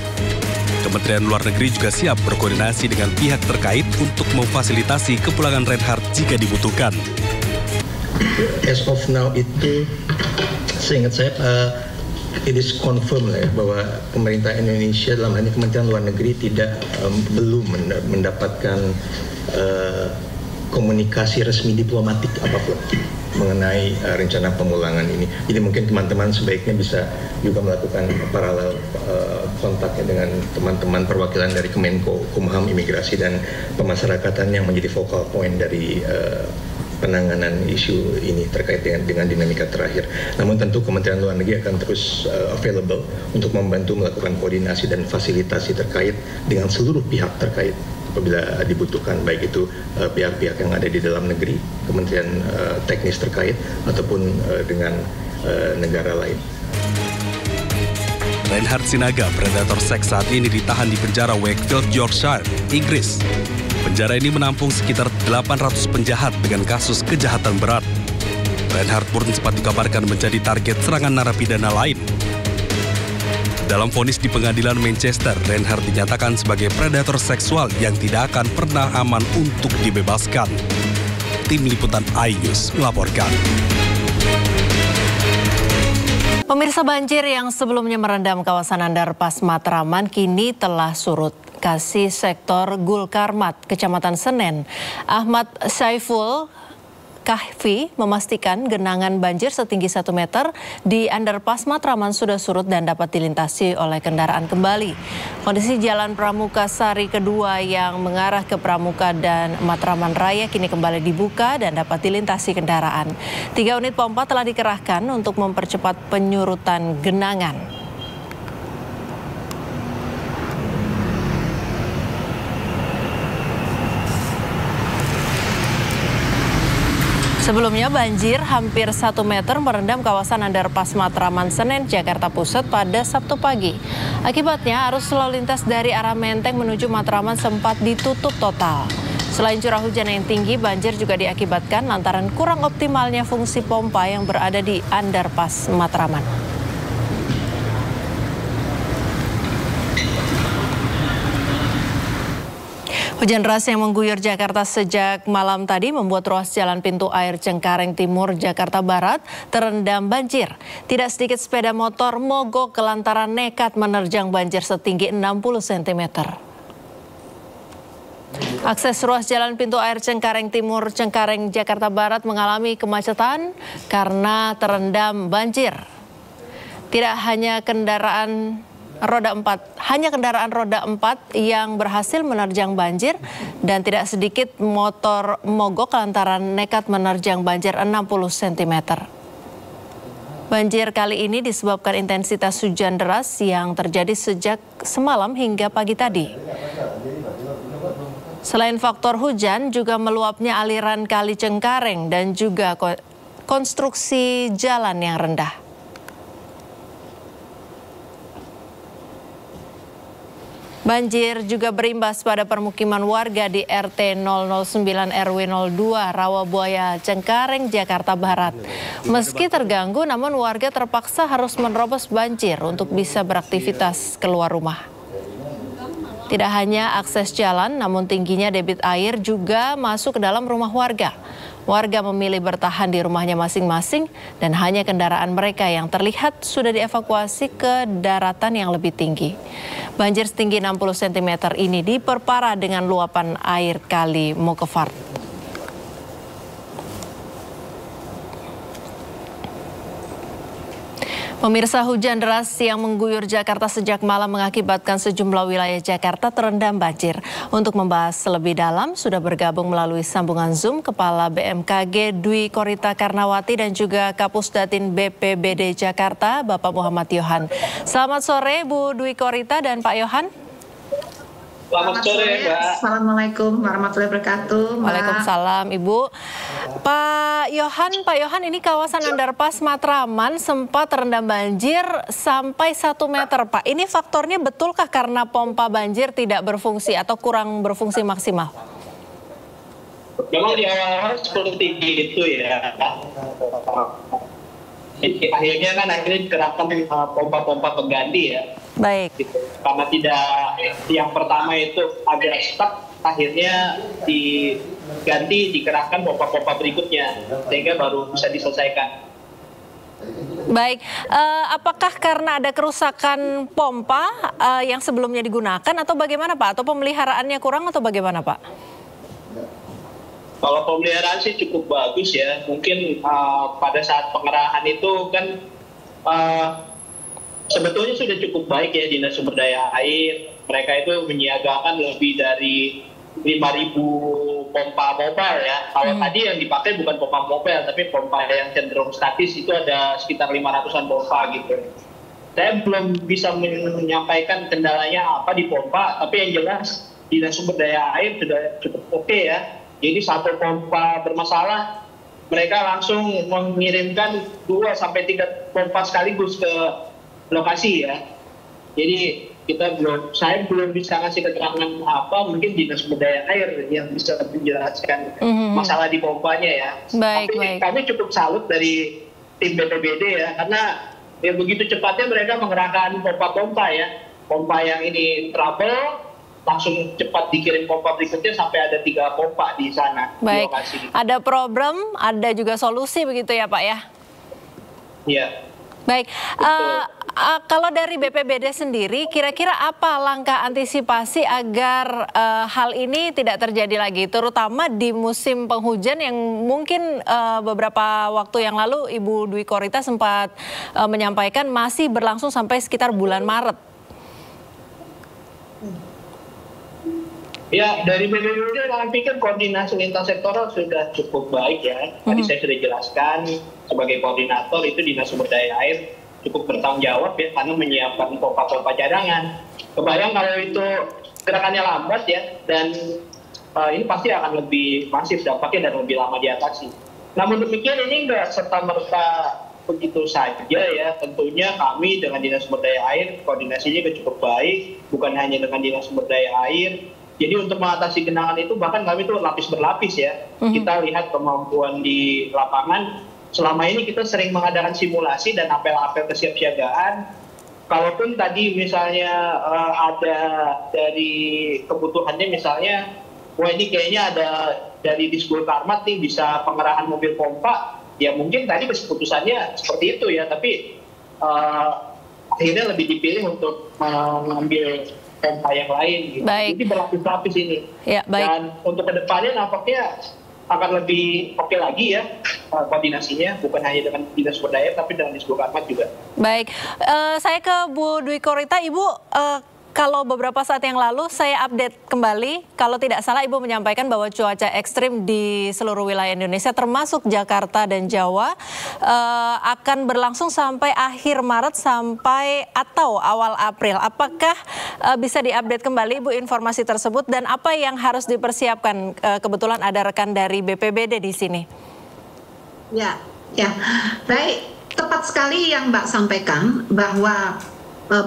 Kementerian Luar Negeri juga siap berkoordinasi dengan pihak terkait untuk memfasilitasi kepulangan Reinhard jika dibutuhkan. As of now itu, seingat saya, it is confirmed ya, bahwa pemerintah Indonesia dalam hal ini Kementerian Luar Negeri belum mendapatkan komunikasi resmi diplomatik apapun mengenai rencana pemulangan ini. Jadi mungkin teman-teman sebaiknya bisa juga melakukan paralel kontaknya dengan teman-teman perwakilan dari Kemenko, Kumham, Imigrasi dan Pemasyarakatan yang menjadi focal point dari penanganan isu ini terkait dengan dinamika terakhir. Namun tentu Kementerian Luar Negeri akan terus available untuk membantu melakukan koordinasi dan fasilitasi terkait dengan seluruh pihak terkait apabila dibutuhkan, baik itu pihak-pihak yang ada di dalam negeri, kementerian teknis terkait, ataupun dengan negara lain. Reinhard Sinaga, predator seks saat ini ditahan di penjara Wakefield, Yorkshire, Inggris. Penjara ini menampung sekitar 800 penjahat dengan kasus kejahatan berat. Reinhard pun sempat dikabarkan menjadi target serangan narapidana lain. Dalam vonis di pengadilan Manchester, Reinhard dinyatakan sebagai predator seksual yang tidak akan pernah aman untuk dibebaskan. Tim Liputan iNews melaporkan. Pemirsa, banjir yang sebelumnya merendam kawasan Underpass Matraman kini telah surut. Kasih Sektor Gulkarmat, Kecamatan Senen, Ahmad Saiful Kahfi memastikan genangan banjir setinggi 1 meter di Underpass Matraman sudah surut dan dapat dilintasi oleh kendaraan kembali. Kondisi Jalan Pramuka Sari kedua yang mengarah ke Pramuka dan Matraman Raya kini kembali dibuka dan dapat dilintasi kendaraan. 3 unit pompa telah dikerahkan untuk mempercepat penyurutan genangan. Sebelumnya banjir hampir 1 meter merendam kawasan Underpass Matraman Senen, Jakarta Pusat pada Sabtu pagi. Akibatnya arus lalu lintas dari arah Menteng menuju Matraman sempat ditutup total. Selain curah hujan yang tinggi, banjir juga diakibatkan lantaran kurang optimalnya fungsi pompa yang berada di Underpass Matraman. Hujan deras yang mengguyur Jakarta sejak malam tadi membuat ruas jalan pintu air Cengkareng Timur, Jakarta Barat terendam banjir. Tidak sedikit sepeda motor mogok lantaran nekat menerjang banjir setinggi 60 cm. Akses ruas jalan pintu air Cengkareng Timur, Cengkareng, Jakarta Barat mengalami kemacetan karena terendam banjir. Tidak hanya kendaraan roda 4 yang berhasil menerjang banjir dan tidak sedikit motor mogok lantaran nekat menerjang banjir 60 cm. Banjir kali ini disebabkan intensitas hujan deras yang terjadi sejak semalam hingga pagi tadi. Selain faktor hujan, juga meluapnya aliran Kali Cengkareng dan juga konstruksi jalan yang rendah. Banjir juga berimbas pada permukiman warga di RT 009 RW 02 Rawabuaya, Cengkareng, Jakarta Barat. Meski terganggu, namun warga terpaksa harus menerobos banjir untuk bisa beraktivitas keluar rumah. Tidak hanya akses jalan, namun tingginya debit air juga masuk ke dalam rumah warga. Warga memilih bertahan di rumahnya masing-masing dan hanya kendaraan mereka yang terlihat sudah dievakuasi ke daratan yang lebih tinggi. Banjir setinggi 60 cm ini diperparah dengan luapan air Kali Mokevart. Pemirsa, hujan deras yang mengguyur Jakarta sejak malam mengakibatkan sejumlah wilayah Jakarta terendam banjir. Untuk membahas lebih dalam, sudah bergabung melalui sambungan Zoom Kepala BMKG Dwi Korita Karnawati dan juga Kapusdatin BPBD Jakarta, Bapak Muhammad Yohan. Selamat sore, Bu Dwi Korita dan Pak Yohan. Selamat sore, Mbak. Assalamualaikum warahmatullahi wabarakatuh. Waalaikumsalam, Ibu. Pak Yohan, ini kawasan Underpass Matraman sempat terendam banjir sampai 1 meter, Pak. Ini faktornya betulkah karena pompa banjir tidak berfungsi atau kurang berfungsi maksimal? Memang di awal seperti itu ya. Akhirnya dikerahkan pompa-pompa pengganti ya. Baik. Gitu. Karena tidak, yang pertama itu agak stuck, akhirnya dikerahkan pompa-pompa berikutnya sehingga baru bisa diselesaikan. Baik, apakah karena ada kerusakan pompa yang sebelumnya digunakan atau bagaimana, Pak? Atau pemeliharaannya kurang atau bagaimana, Pak? Kalau pemeliharaan sih cukup bagus ya. Mungkin pada saat pengerahan itu kan sebetulnya sudah cukup baik ya Dinas Sumber Daya Air. Mereka itu menyiagakan lebih dari 5.000 pompa mobile ya. Kalau tadi yang dipakai bukan pompa mobile, tapi pompa yang cenderung statis itu ada sekitar 500-an pompa gitu. Saya belum bisa menyampaikan kendalanya apa di pompa, tapi yang jelas Dinas Sumber Daya Air sudah cukup oke ya. Jadi satu pompa bermasalah, mereka langsung mengirimkan 2-3 pompa sekaligus ke lokasi ya. Jadi saya belum bisa ngasih keterangan apa, mungkin Dinas Sumber Daya Air yang bisa menjelaskan masalah di pompanya ya. Tapi kami cukup salut dari tim BPBD ya, karena ya begitu cepatnya mereka mengerahkan pompa-pompa ya. Pompa yang ini trouble, langsung cepat dikirim pompa berikutnya sampai ada 3 pompa di sana. Baik, di lokasi. Ada problem, ada juga solusi begitu ya Pak ya? Iya. Baik, kalau dari BPBD sendiri, kira-kira apa langkah antisipasi agar hal ini tidak terjadi lagi, terutama di musim penghujan yang mungkin beberapa waktu yang lalu Ibu Dwi Korita sempat menyampaikan masih berlangsung sampai sekitar bulan Maret. Ya, dari BPBD kami pikir koordinasi lintas sektoral sudah cukup baik ya. Tadi saya sudah jelaskan, sebagai koordinator itu Dinas Sumber Daya Air cukup bertanggung jawab ya, karena menyiapkan pompa-pompa cadangan. Kebayang kalau itu gerakannya lambat ya, dan ini pasti akan lebih masif dampaknya dan lebih lama diatasi. Namun demikian ini enggak serta-merta begitu saja ya. Tentunya kami dengan Dinas Sumber Daya Air koordinasinya cukup baik, bukan hanya dengan Dinas Sumber Daya Air. Jadi untuk mengatasi genangan itu bahkan kami tuh lapis berlapis ya. Kita lihat kemampuan di lapangan. Selama ini kita sering mengadakan simulasi dan apel-apel kesiapsiagaan. Kalaupun tadi misalnya ada dari kebutuhannya misalnya, wah ini kayaknya ada dari Disbul Karmat nih bisa pengerahan mobil pompa, ya mungkin tadi keputusannya seperti itu ya. Tapi akhirnya lebih dipilih untuk mengambil pompa yang lain gitu. Baik. Jadi berlapis-lapis ini. Ya, baik. Dan untuk kedepannya nampaknya akan lebih oke lagi ya koordinasinya, bukan hanya dengan Dinas Sumber Daya tapi dengan Disbul Karmat juga. Baik, saya ke Bu Dwi Korita. Ibu, kalau beberapa saat yang lalu saya update kembali, kalau tidak salah Ibu menyampaikan bahwa cuaca ekstrim di seluruh wilayah Indonesia termasuk Jakarta dan Jawa akan berlangsung sampai akhir Maret sampai atau awal April. Apakah bisa diupdate kembali Ibu informasi tersebut dan apa yang harus dipersiapkan? Kebetulan ada rekan dari BPBD di sini. Ya, baik, tepat sekali yang Mbak sampaikan bahwa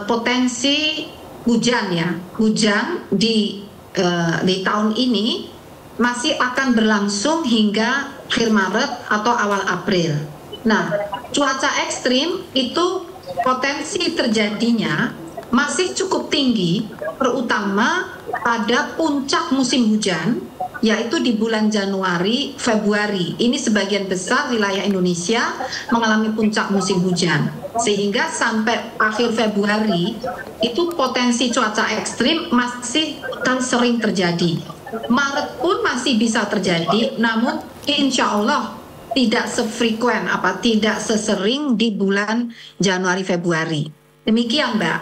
potensi hujan di tahun ini masih akan berlangsung hingga akhir Maret atau awal April. Nah, cuaca ekstrim itu potensi terjadinya masih cukup tinggi, terutama pada puncak musim hujan, yaitu di bulan Januari, Februari. Ini sebagian besar wilayah Indonesia mengalami puncak musim hujan. Sehingga sampai akhir Februari, itu potensi cuaca ekstrim masih akan sering terjadi. Maret pun masih bisa terjadi, namun insya Allah tidak sefrekuen, tidak sesering di bulan Januari Februari. Demikian, Mbak.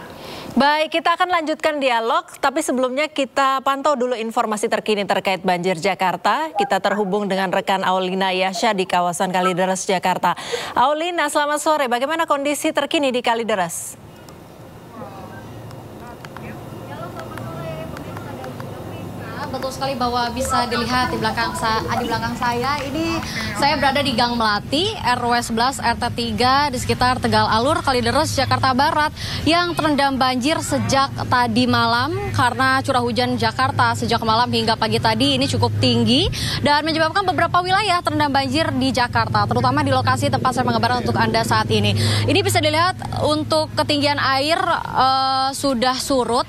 Baik, kita akan lanjutkan dialog, tapi sebelumnya kita pantau dulu informasi terkini terkait banjir Jakarta. Kita terhubung dengan rekan Aulina Yasha di kawasan Kalideres, Jakarta. Aulina, selamat sore. Bagaimana kondisi terkini di Kalideres? Betul sekali bahwa bisa dilihat di belakang saya ini saya berada di Gang Melati RW 11 RT 3 di sekitar Tegal Alur, Kalideres, Jakarta Barat yang terendam banjir sejak tadi malam karena curah hujan Jakarta sejak malam hingga pagi tadi ini cukup tinggi dan menyebabkan beberapa wilayah terendam banjir di Jakarta, terutama di lokasi tempat saya mengabarkan untuk Anda saat ini. Ini bisa dilihat untuk ketinggian air sudah surut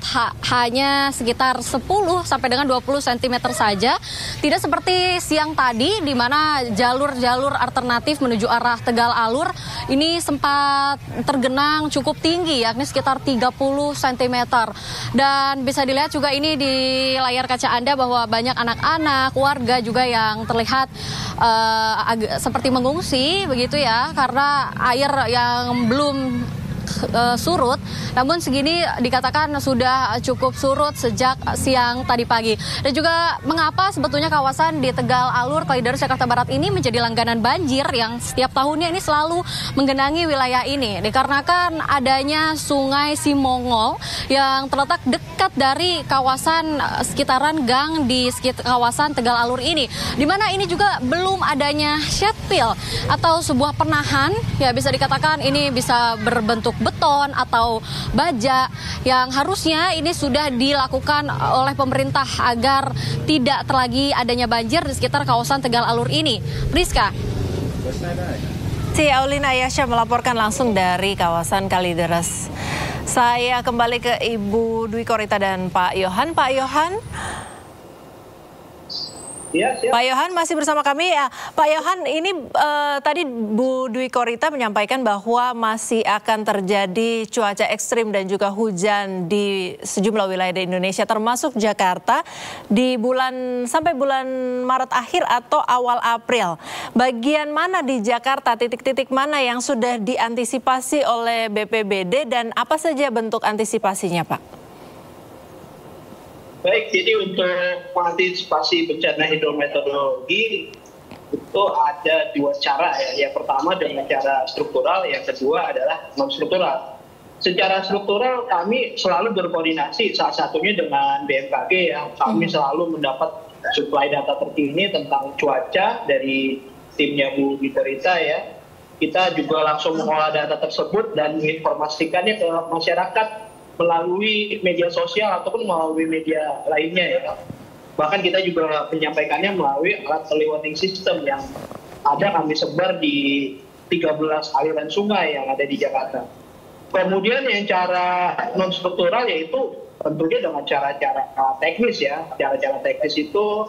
hanya sekitar 10 sampai dengan 20 cm saja. Tidak seperti siang tadi di mana jalur-jalur alternatif menuju arah Tegal Alur ini sempat tergenang cukup tinggi yakni sekitar 30 cm. Dan bisa dilihat juga ini di layar kaca Anda bahwa banyak anak-anak, warga juga yang terlihat seperti mengungsi begitu ya karena air yang belum surut, namun segini dikatakan sudah cukup surut sejak siang tadi pagi. Dan juga mengapa sebetulnya kawasan di Tegal Alur, Kalideres, Jakarta Barat ini menjadi langganan banjir yang setiap tahunnya ini selalu menggenangi wilayah ini. Dikarenakan adanya Sungai Simongol yang terletak dekat dari kawasan sekitaran gang di kawasan Tegal Alur ini. Di mana ini juga belum adanya shade atau sebuah penahan, ya bisa dikatakan ini bisa berbentuk beton atau baja yang harusnya ini sudah dilakukan oleh pemerintah agar tidak lagi adanya banjir di sekitar kawasan Tegal Alur ini. Rizka. Aulina Yasha melaporkan langsung dari kawasan Kalideres. Saya kembali ke Ibu Dwi Korita dan Pak Yohan. Pak Yohan. Ya, Pak Yohan masih bersama kami ya. Pak Yohan, ini tadi Bu Dwi Korita menyampaikan bahwa masih akan terjadi cuaca ekstrim dan juga hujan di sejumlah wilayah di Indonesia termasuk Jakarta di sampai bulan Maret akhir atau awal April. Bagian mana di Jakarta, titik-titik mana yang sudah diantisipasi oleh BPBD dan apa saja bentuk antisipasinya, Pak? Baik, jadi untuk mengantisipasi bencana hidrometeorologi itu ada dua cara ya. Yang pertama dengan cara struktural, yang kedua adalah non struktural. Secara struktural kami selalu berkoordinasi salah satunya dengan BMKG yang kami selalu mendapat suplai data terkini tentang cuaca dari timnya Bu Dwi Korita ya. Kita juga langsung mengolah data tersebut dan menginformasikannya ke masyarakat melalui media sosial ataupun melalui media lainnya ya. Bahkan kita juga menyampaikannya melalui alat early warning system yang ada kami sebar di 13 aliran sungai yang ada di Jakarta. Kemudian yang cara non struktural yaitu tentunya dengan cara-cara teknis ya. Cara-cara teknis itu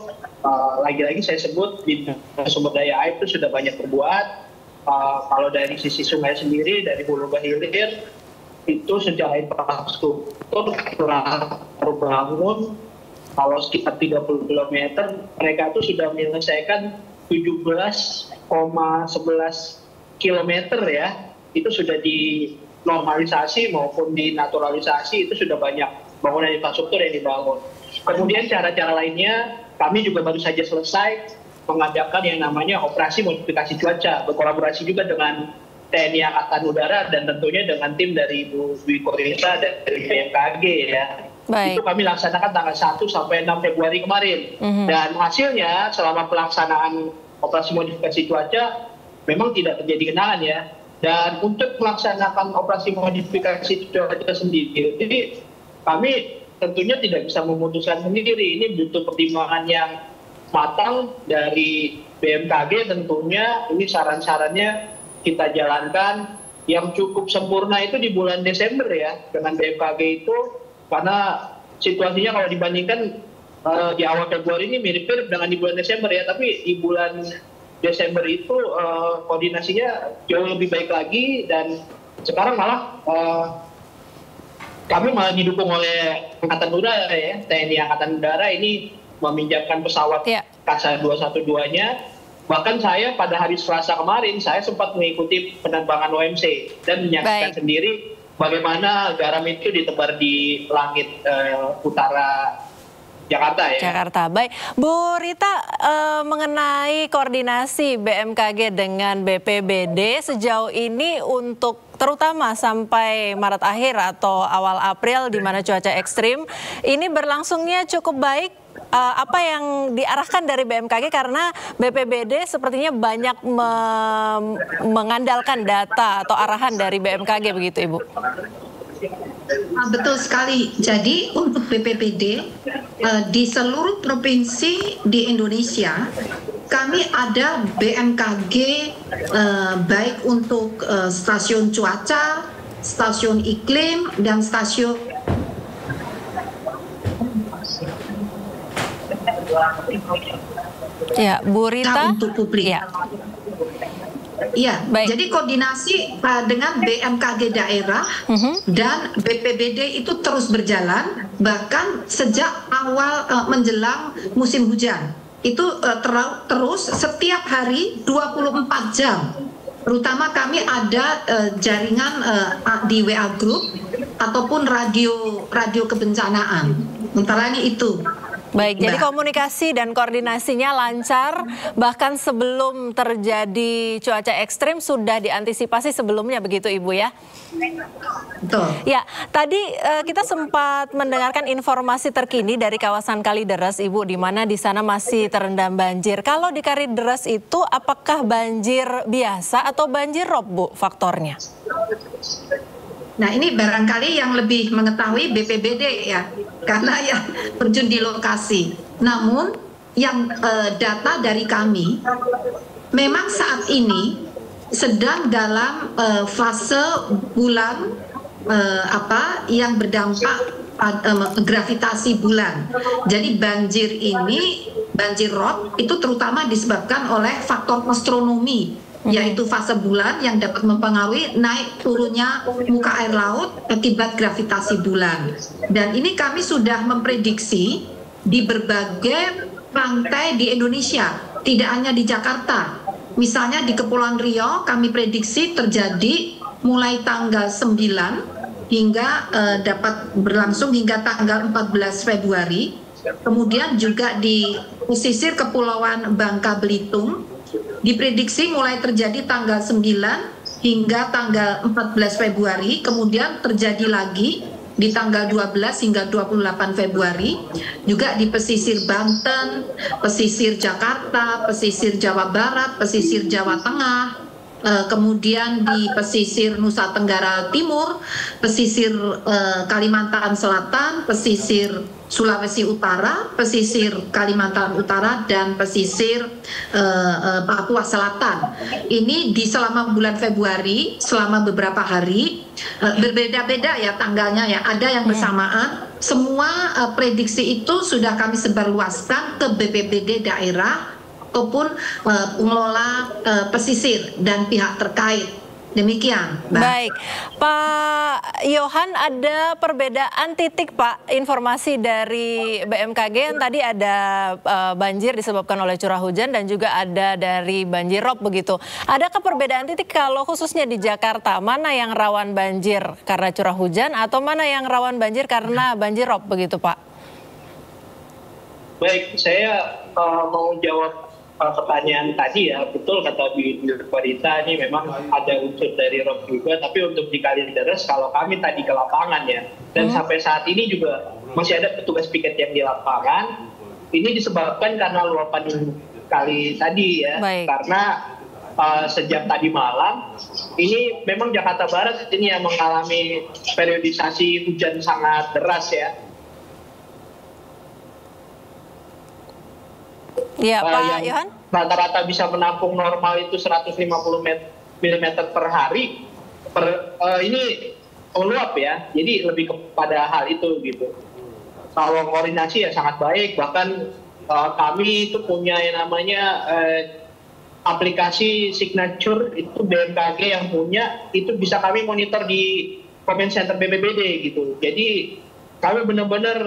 lagi-lagi saya sebut di sumber daya air itu sudah banyak berbuat. Kalau dari sisi sungai sendiri dari hulu ke hilir itu secara infrastruktur baru bangun kalau sekitar 30 km mereka itu sudah menyelesaikan 17,11 km ya, itu sudah dinormalisasi maupun dinaturalisasi, itu sudah banyak bangunan infrastruktur yang dibangun. Kemudian cara-cara lainnya kami juga baru saja selesai mengadakan yang namanya operasi modifikasi cuaca, berkolaborasi juga dengan TNI Angkatan Udara dan tentunya dengan tim dari Bu Dwi Korita dan dari BMKG ya. Baik. Itu kami laksanakan tanggal 1 sampai 6 Februari kemarin. Dan hasilnya selama pelaksanaan operasi modifikasi cuaca memang tidak terjadi genangan ya. Dan untuk melaksanakan operasi modifikasi cuaca sendiri, jadi kami tentunya tidak bisa memutuskan sendiri. Ini butuh pertimbangan yang matang dari BMKG tentunya. Ini saran-sarannya kita jalankan. Yang cukup sempurna itu di bulan Desember ya dengan BMKG itu, karena situasinya kalau dibandingkan di awal Februari ini mirip-mirip dengan di bulan Desember ya, tapi di bulan Desember itu koordinasinya jauh lebih baik lagi dan sekarang malah kami malah didukung oleh Angkatan Udara ya, TNI Angkatan Udara ini meminjamkan pesawat Kasa 212-nya Bahkan saya pada hari Selasa kemarin, saya sempat mengikuti penerbangan OMC dan menyaksikan sendiri bagaimana garam itu ditebar di langit utara Jakarta ya. Jakarta. Baik, Bu Rita, mengenai koordinasi BMKG dengan BPBD sejauh ini untuk terutama sampai Maret akhir atau awal April di mana cuaca ekstrim ini berlangsungnya cukup baik. Apa yang diarahkan dari BMKG karena BPBD sepertinya banyak mengandalkan data atau arahan dari BMKG begitu, Ibu? Betul sekali. Jadi untuk BPBD di seluruh provinsi di Indonesia kami ada BMKG baik untuk stasiun cuaca, stasiun iklim dan stasiun ya, Bu Rita untuk publik. Ya. Iya, jadi koordinasi dengan BMKG daerah dan BPBD itu terus berjalan, bahkan sejak awal menjelang musim hujan. Itu terus setiap hari 24 jam. Terutama kami ada jaringan di WA Group ataupun radio kebencanaan. Antara ini itu. Baik, jadi komunikasi dan koordinasinya lancar, bahkan sebelum terjadi cuaca ekstrim sudah diantisipasi sebelumnya begitu Ibu ya? Betul. Ya, tadi kita sempat mendengarkan informasi terkini dari kawasan Kalideres Ibu, di mana di sana masih terendam banjir. Kalau di Kalideres itu apakah banjir biasa atau banjir rob Bu faktornya? Nah ini barangkali yang lebih mengetahui BPBD ya, karena ya terjun di lokasi. Namun yang data dari kami, memang saat ini sedang dalam fase bulan yang berdampak gravitasi bulan. Jadi banjir ini, banjir rob itu terutama disebabkan oleh faktor astronomi, yaitu fase bulan yang dapat mempengaruhi naik turunnya muka air laut akibat gravitasi bulan. Dan ini kami sudah memprediksi di berbagai pantai di Indonesia, tidak hanya di Jakarta. Misalnya di Kepulauan Riau kami prediksi terjadi mulai tanggal 9 hingga dapat berlangsung hingga tanggal 14 Februari. Kemudian juga di pesisir Kepulauan Bangka Belitung diprediksi mulai terjadi tanggal 9 hingga tanggal 14 Februari, kemudian terjadi lagi di tanggal 12 hingga 28 Februari, juga di pesisir Banten, pesisir Jakarta, pesisir Jawa Barat, pesisir Jawa Tengah, kemudian di pesisir Nusa Tenggara Timur, pesisir Kalimantan Selatan, pesisir Sulawesi Utara, pesisir Kalimantan Utara, dan pesisir Papua Selatan. Ini di selama bulan Februari, selama beberapa hari, berbeda-beda ya tanggalnya ya, ada yang bersamaan. Semua prediksi itu sudah kami sebarluaskan ke BPBD daerah ataupun pengelola pesisir dan pihak terkait. Demikian, Mbak. Baik, Pak Yohan, ada perbedaan titik Pak, informasi dari BMKG yang tadi ada banjir disebabkan oleh curah hujan dan juga ada dari banjir rob begitu. Adakah perbedaan titik kalau khususnya di Jakarta, mana yang rawan banjir karena curah hujan atau mana yang rawan banjir karena banjir rob begitu Pak? Baik, saya mau jawab pertanyaan tadi ya, betul kata Bu Rita, ini memang ada unsur dari rob juga, tapi untuk di Kalideres kalau kami tadi ke lapangan ya, dan sampai saat ini juga masih ada petugas piket yang di lapangan, ini disebabkan karena luapan kali tadi ya. Baik. Karena sejak tadi malam, ini memang Jakarta Barat ini yang mengalami periodisasi hujan sangat deras ya. Ya, Pak Yohan? Rata-rata bisa menampung normal itu 150 mm per hari. Ini meluap ya, jadi lebih kepada hal itu gitu. Kalau koordinasi ya sangat baik, bahkan kami itu punya yang namanya aplikasi signature, itu BMKG yang punya, itu bisa kami monitor di comment center BPBD gitu. Jadi kami benar-benar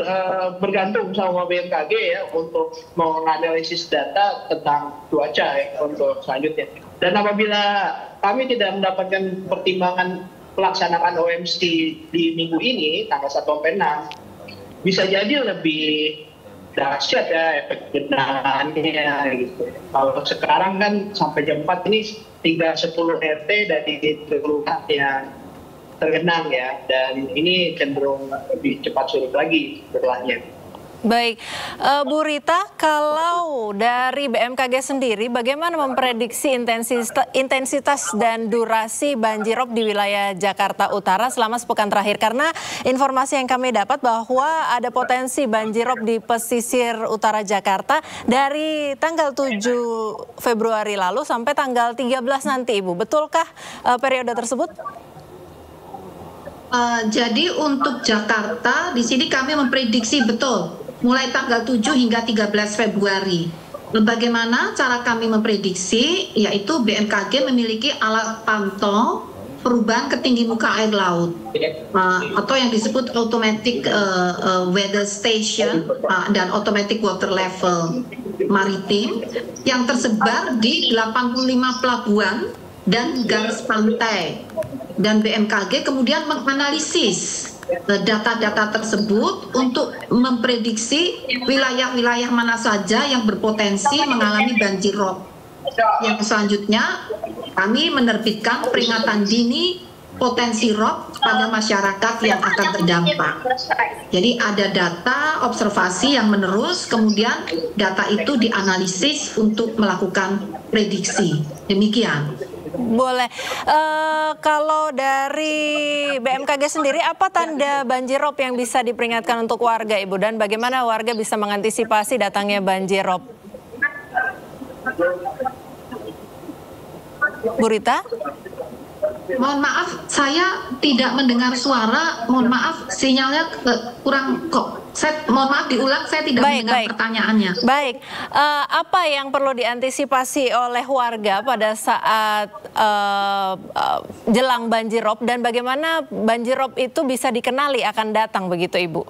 bergantung sama BMKG ya untuk menganalisis data tentang cuaca ya untuk selanjutnya. Dan apabila kami tidak mendapatkan pertimbangan pelaksanaan OMC di minggu ini tanggal 1 sampai 6, bisa jadi lebih dahsyat ya efek genangannya gitu. Kalau sekarang kan sampai jam 4 ini tinggal 10 RT dari kelurahan yang tergenang ya, dan ini cenderung lebih cepat surut lagi setelahnya. Baik, Bu Rita, kalau dari BMKG sendiri bagaimana memprediksi intensitas dan durasi banjirop di wilayah Jakarta Utara selama sepekan terakhir? Karena informasi yang kami dapat bahwa ada potensi banjirop di pesisir utara Jakarta dari tanggal 7 Februari lalu sampai tanggal 13 nanti, Ibu. Betulkah periode tersebut? Jadi untuk Jakarta di sini kami memprediksi betul mulai tanggal 7 hingga 13 Februari. Bagaimana cara kami memprediksi? Yaitu BMKG memiliki alat pantau perubahan ketinggian muka air laut atau yang disebut automatic weather station dan automatic water level maritim yang tersebar di 85 pelabuhan dan garis pantai. Dan BMKG kemudian menganalisis data-data tersebut untuk memprediksi wilayah-wilayah mana saja yang berpotensi mengalami banjirop. Yang selanjutnya kami menerbitkan peringatan dini potensi rob pada masyarakat yang akan terdampak. Jadi ada data observasi yang menerus, kemudian data itu dianalisis untuk melakukan prediksi. Demikian. Boleh. Kalau dari BMKG sendiri, apa tanda banjirop yang bisa diperingatkan untuk warga, Ibu? Dan bagaimana warga bisa mengantisipasi datangnya banjirop? Bu Rita? Mohon maaf, saya tidak mendengar suara. Mohon maaf, sinyalnya kurang kok. Mohon maaf diulang, saya tidak mendengar pertanyaannya. Baik, apa yang perlu diantisipasi oleh warga pada saat jelang banjirop dan bagaimana banjirop itu bisa dikenali akan datang begitu, Ibu?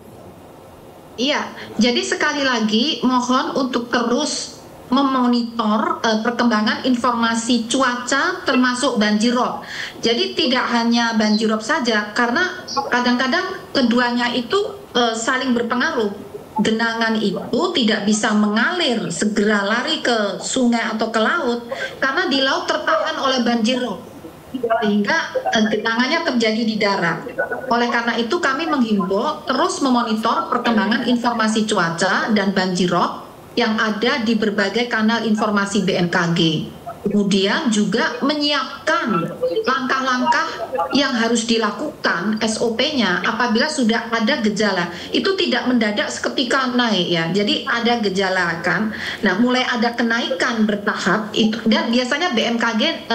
Iya, jadi sekali lagi mohon untuk terus memonitor perkembangan informasi cuaca termasuk banjirop. Jadi tidak hanya banjirop saja, karena kadang-kadang keduanya itu saling berpengaruh. Genangan itu tidak bisa mengalir segera lari ke sungai atau ke laut karena di laut tertahan oleh banjirop, sehingga genangannya terjadi di darat. Oleh karena itu kami menghimbau terus memonitor perkembangan informasi cuaca dan banjirop yang ada di berbagai kanal informasi BMKG. Kemudian juga menyiapkan langkah-langkah yang harus dilakukan SOP-nya apabila sudah ada gejala. Itu tidak mendadak seketika naik ya. Jadi ada gejala kan. Nah, mulai ada kenaikan bertahap itu, dan biasanya BMKG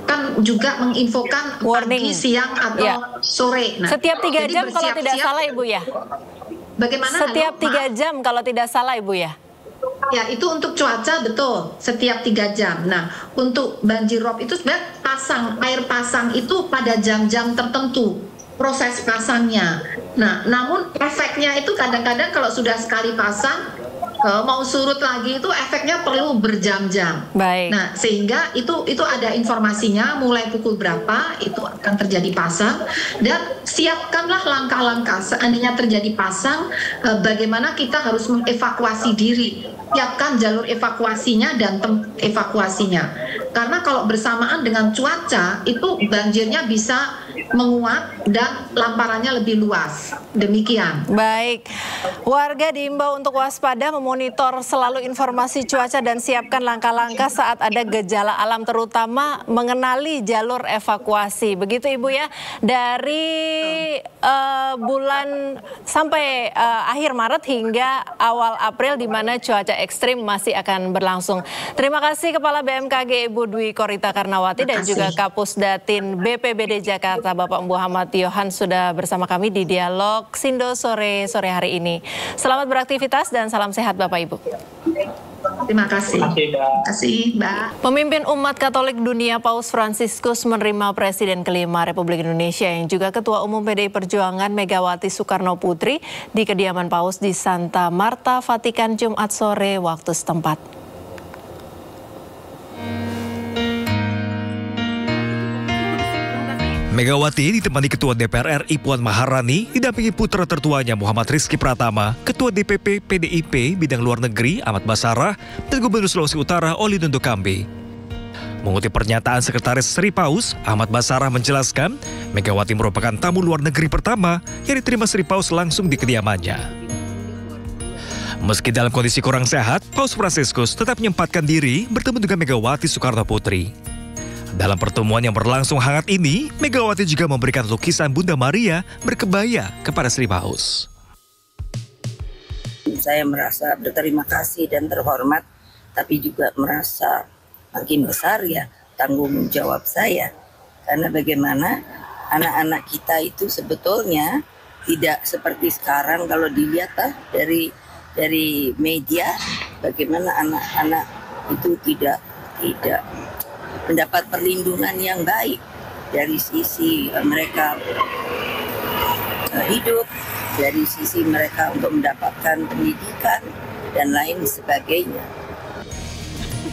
kan juga menginfokan pagi, siang atau sore. Nah, setiap 3 jam kalau tidak salah, Ibu ya. Bagaimana? Setiap 3 jam kalau tidak salah, Ibu ya. Ya, itu untuk cuaca betul, setiap 3 jam. Nah, untuk banjirop itu sebenarnya air pasang itu pada jam-jam tertentu, proses pasangnya. Nah, namun efeknya itu kadang-kadang kalau sudah sekali pasang, mau surut lagi itu efeknya perlu berjam-jam. Baik. Nah, sehingga itu ada informasinya mulai pukul berapa itu akan terjadi pasang, dan siapkanlah langkah-langkah seandainya terjadi pasang, bagaimana kita harus mengevakuasi diri. Siapkan jalur evakuasinya dan tempat evakuasinya. Karena kalau bersamaan dengan cuaca itu banjirnya bisa menguat dan lamparannya lebih luas. Demikian. Baik, warga diimbau untuk waspada, memonitor selalu informasi cuaca dan siapkan langkah-langkah saat ada gejala alam, terutama mengenali jalur evakuasi. Begitu, Ibu ya. Dari bulan sampai akhir Maret hingga awal April di mana cuaca ekstrim masih akan berlangsung. Terima kasih Kepala BMKG Ibu Dwi Korita Karnawati dan juga Kapusdatin BPBD Jakarta Bapak Muhammad Yohan sudah bersama kami di Dialog Sindo sore hari ini. Selamat beraktivitas dan salam sehat Bapak Ibu. Terima kasih. Terima kasih, Mbak. Pemimpin umat Katolik dunia Paus Fransiskus menerima Presiden kelima Republik Indonesia yang juga Ketua Umum PDI Perjuangan Megawati Soekarno Putri di kediaman Paus di Santa Marta, Vatikan Jumat sore waktu setempat. Megawati ditemani Ketua DPR RI Puan Maharani, didampingi putra tertuanya Muhammad Rizky Pratama, Ketua DPP PDIP Bidang Luar Negeri Ahmad Basarah, dan Gubernur Sulawesi Utara Oli Dondo Kambe. Mengutip pernyataan Sekretaris Sri Paus, Ahmad Basarah menjelaskan, Megawati merupakan tamu luar negeri pertama yang diterima Sri Paus langsung di kediamannya. Meski dalam kondisi kurang sehat, Paus Fransiskus tetap menyempatkan diri bertemu dengan Megawati Soekarno Putri. Dalam pertemuan yang berlangsung hangat ini, Megawati juga memberikan lukisan Bunda Maria berkebaya kepada Sri Paus. Saya merasa berterima kasih dan terhormat, tapi juga merasa makin besar ya tanggung jawab saya. Karena bagaimana anak-anak kita itu sebetulnya tidak seperti sekarang kalau dilihat dari media, bagaimana anak-anak itu tidak mendapat perlindungan yang baik dari sisi mereka hidup, dari sisi mereka untuk mendapatkan pendidikan dan lain sebagainya.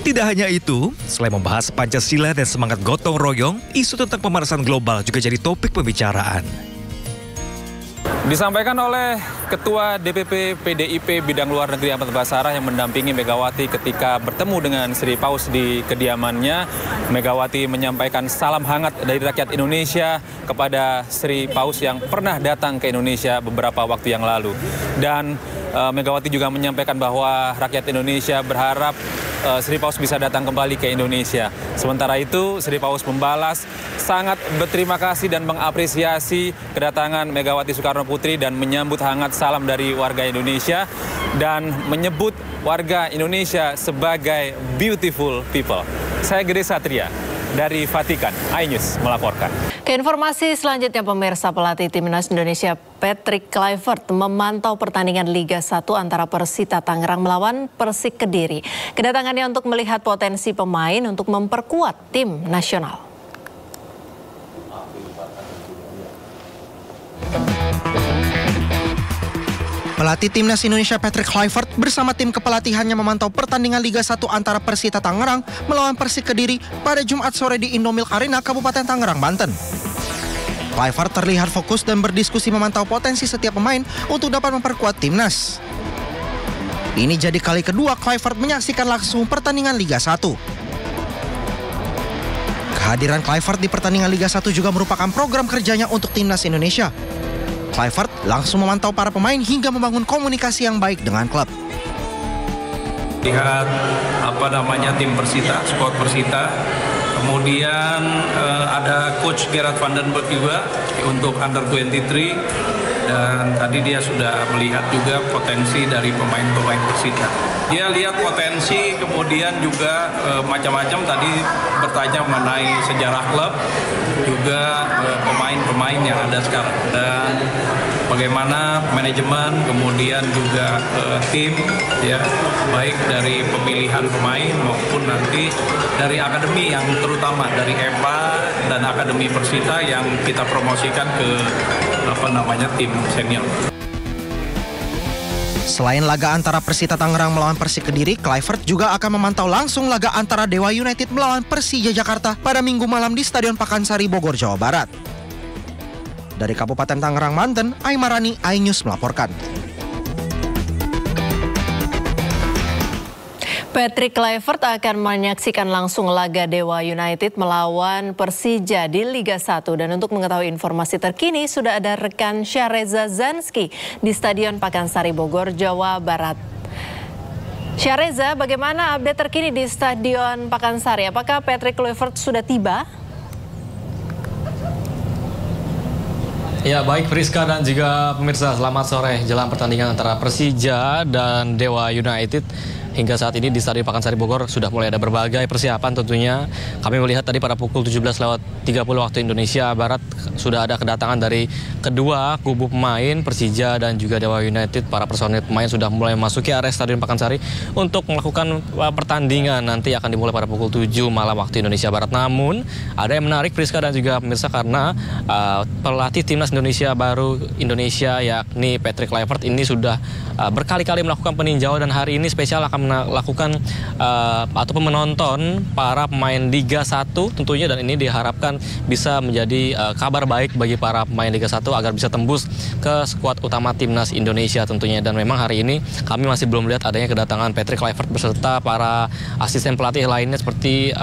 Tidak hanya itu, selain membahas Pancasila dan semangat gotong royong, isu tentang pemanasan global juga jadi topik pembicaraan. Disampaikan oleh Ketua DPP PDIP Bidang Luar Negeri Ahmad Basarah yang mendampingi Megawati ketika bertemu dengan Sri Paus di kediamannya. Megawati menyampaikan salam hangat dari rakyat Indonesia kepada Sri Paus yang pernah datang ke Indonesia beberapa waktu yang lalu. Dan Megawati juga menyampaikan bahwa rakyat Indonesia berharap Sri Paus bisa datang kembali ke Indonesia. Sementara itu, Sri Paus membalas sangat berterima kasih dan mengapresiasi kedatangan Megawati Soekarno Putri dan menyambut hangat salam dari warga Indonesia dan menyebut warga Indonesia sebagai beautiful people. Saya Gede Satria dari Vatikan, iNews melaporkan. Ke informasi selanjutnya, pemirsa, pelatih Timnas Indonesia Patrick Kluivert memantau pertandingan Liga 1 antara Persita Tangerang melawan Persik Kediri. Kedatangannya untuk melihat potensi pemain untuk memperkuat tim nasional. Pelatih Timnas Indonesia Patrick Kluivert bersama tim kepelatihannya memantau pertandingan Liga 1 antara Persita Tangerang melawan Persik Kediri pada Jumat sore di Indomilk Arena, Kabupaten Tangerang, Banten. Kluivert terlihat fokus dan berdiskusi memantau potensi setiap pemain untuk dapat memperkuat timnas. Ini jadi kali kedua Kluivert menyaksikan langsung pertandingan Liga 1. Kehadiran Kluivert di pertandingan Liga 1 juga merupakan program kerjanya untuk timnas Indonesia. Kluivert langsung memantau para pemain hingga membangun komunikasi yang baik dengan klub. Lihat tim Persita, squad Persita. Kemudian ada coach Gerard van den Berg juga untuk under 23 dan tadi dia sudah melihat juga potensi dari pemain-pemain Persita. Dia lihat potensi, kemudian juga macam-macam tadi bertanya mengenai sejarah klub, juga pemain-pemain yang ada sekarang dan bagaimana manajemen, kemudian juga tim, ya baik dari pemilihan pemain maupun nanti dari akademi yang terutama dari EPA dan akademi Persita yang kita promosikan ke tim senior. Selain laga antara Persita Tangerang melawan Persik Kediri, Kluivert juga akan memantau langsung laga antara Dewa United melawan Persija Jakarta pada Minggu malam di Stadion Pakansari, Bogor, Jawa Barat. Dari Kabupaten Tangerang, Banten, Aimarani, iNews melaporkan. Patrick Kluivert akan menyaksikan langsung laga Dewa United melawan Persija di Liga 1. Dan untuk mengetahui informasi terkini, sudah ada rekan Syahreza Zanski di Stadion Pakansari, Bogor, Jawa Barat. Syahreza, bagaimana update terkini di Stadion Pakansari? Apakah Patrick Kluivert sudah tiba? Ya, baik Priska dan juga pemirsa, selamat sore. Jelang pertandingan antara Persija dan Dewa United, hingga saat ini di Stadion Pakansari Bogor sudah mulai ada berbagai persiapan tentunya. Kami melihat tadi pada pukul 17.30 waktu Indonesia Barat sudah ada kedatangan dari kedua kubu pemain Persija dan juga Dewa United. Para personil pemain sudah mulai memasuki area Stadion Pakansari untuk melakukan pertandingan. Nanti akan dimulai pada pukul 7 malam waktu Indonesia Barat. Namun ada yang menarik Priska dan juga pemirsa karena pelatih timnas Indonesia baru Indonesia yakni Patrick Kluivert ini sudah berkali-kali melakukan peninjauan dan hari ini spesial akan melakukan ataupun menonton para pemain Liga 1 tentunya, dan ini diharapkan bisa menjadi kabar baik bagi para pemain Liga 1 agar bisa tembus ke skuad utama timnas Indonesia tentunya. Dan memang hari ini kami masih belum melihat adanya kedatangan Patrick Kluivert beserta para asisten pelatih lainnya seperti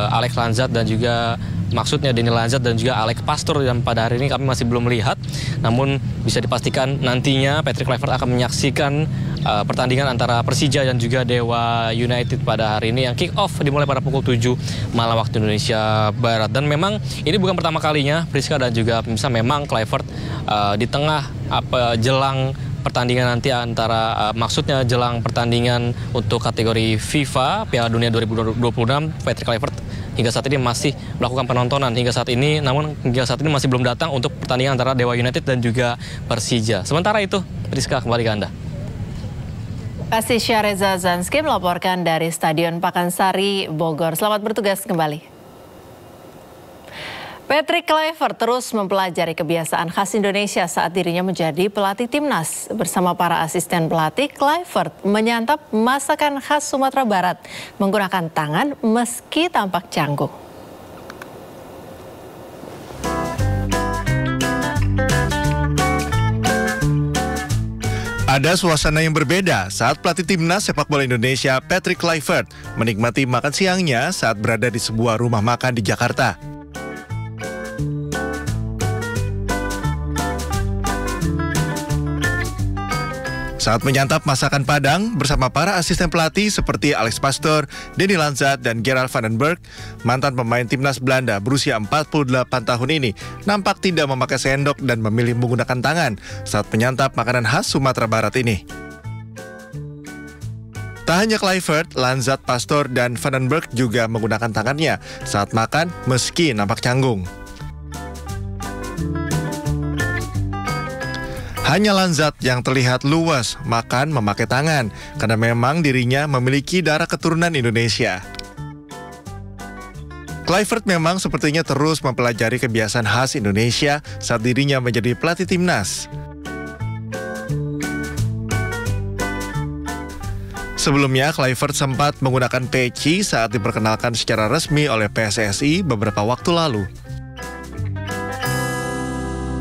Alex Lanzat dan juga maksudnya Denny Lanzat dan juga Alex Pastor, dan pada hari ini kami masih belum melihat. Namun bisa dipastikan nantinya Patrick Kluivert akan menyaksikan pertandingan antara Persija dan juga Dewa United pada hari ini yang kick off dimulai pada pukul 7 malam waktu Indonesia Barat. Dan memang ini bukan pertama kalinya Priska dan juga pemirsa, memang Kluivert di tengah jelang pertandingan nanti antara maksudnya jelang pertandingan untuk kategori FIFA Piala Dunia 2026, Patrick Kluivert hingga saat ini masih melakukan penontonan hingga saat ini, namun hingga saat ini masih belum datang untuk pertandingan antara Dewa United dan juga Persija. Sementara itu, Rizka, kembali ke Anda. Terima kasih Syareza Zanski melaporkan dari Stadion Pakansari Bogor. Selamat bertugas kembali. Patrick Kluivert terus mempelajari kebiasaan khas Indonesia saat dirinya menjadi pelatih timnas. Bersama para asisten pelatih, Kluivert menyantap masakan khas Sumatera Barat menggunakan tangan meski tampak canggung. Ada suasana yang berbeda saat pelatih timnas sepak bola Indonesia Patrick Kluivert menikmati makan siangnya saat berada di sebuah rumah makan di Jakarta. Saat menyantap masakan Padang bersama para asisten pelatih seperti Alex Pastor, Denny Lanzat, dan Gerard van den Berg, mantan pemain timnas Belanda berusia 48 tahun ini nampak tidak memakai sendok dan memilih menggunakan tangan saat menyantap makanan khas Sumatera Barat ini. Tak hanya Kluivert, Lanzat, Pastor, dan van den Berg juga menggunakan tangannya saat makan meski nampak canggung. Hanya Lanzat yang terlihat luas makan memakai tangan karena memang dirinya memiliki darah keturunan Indonesia. Kluivert memang sepertinya terus mempelajari kebiasaan khas Indonesia saat dirinya menjadi pelatih timnas. Sebelumnya, Kluivert sempat menggunakan peci saat diperkenalkan secara resmi oleh PSSI beberapa waktu lalu.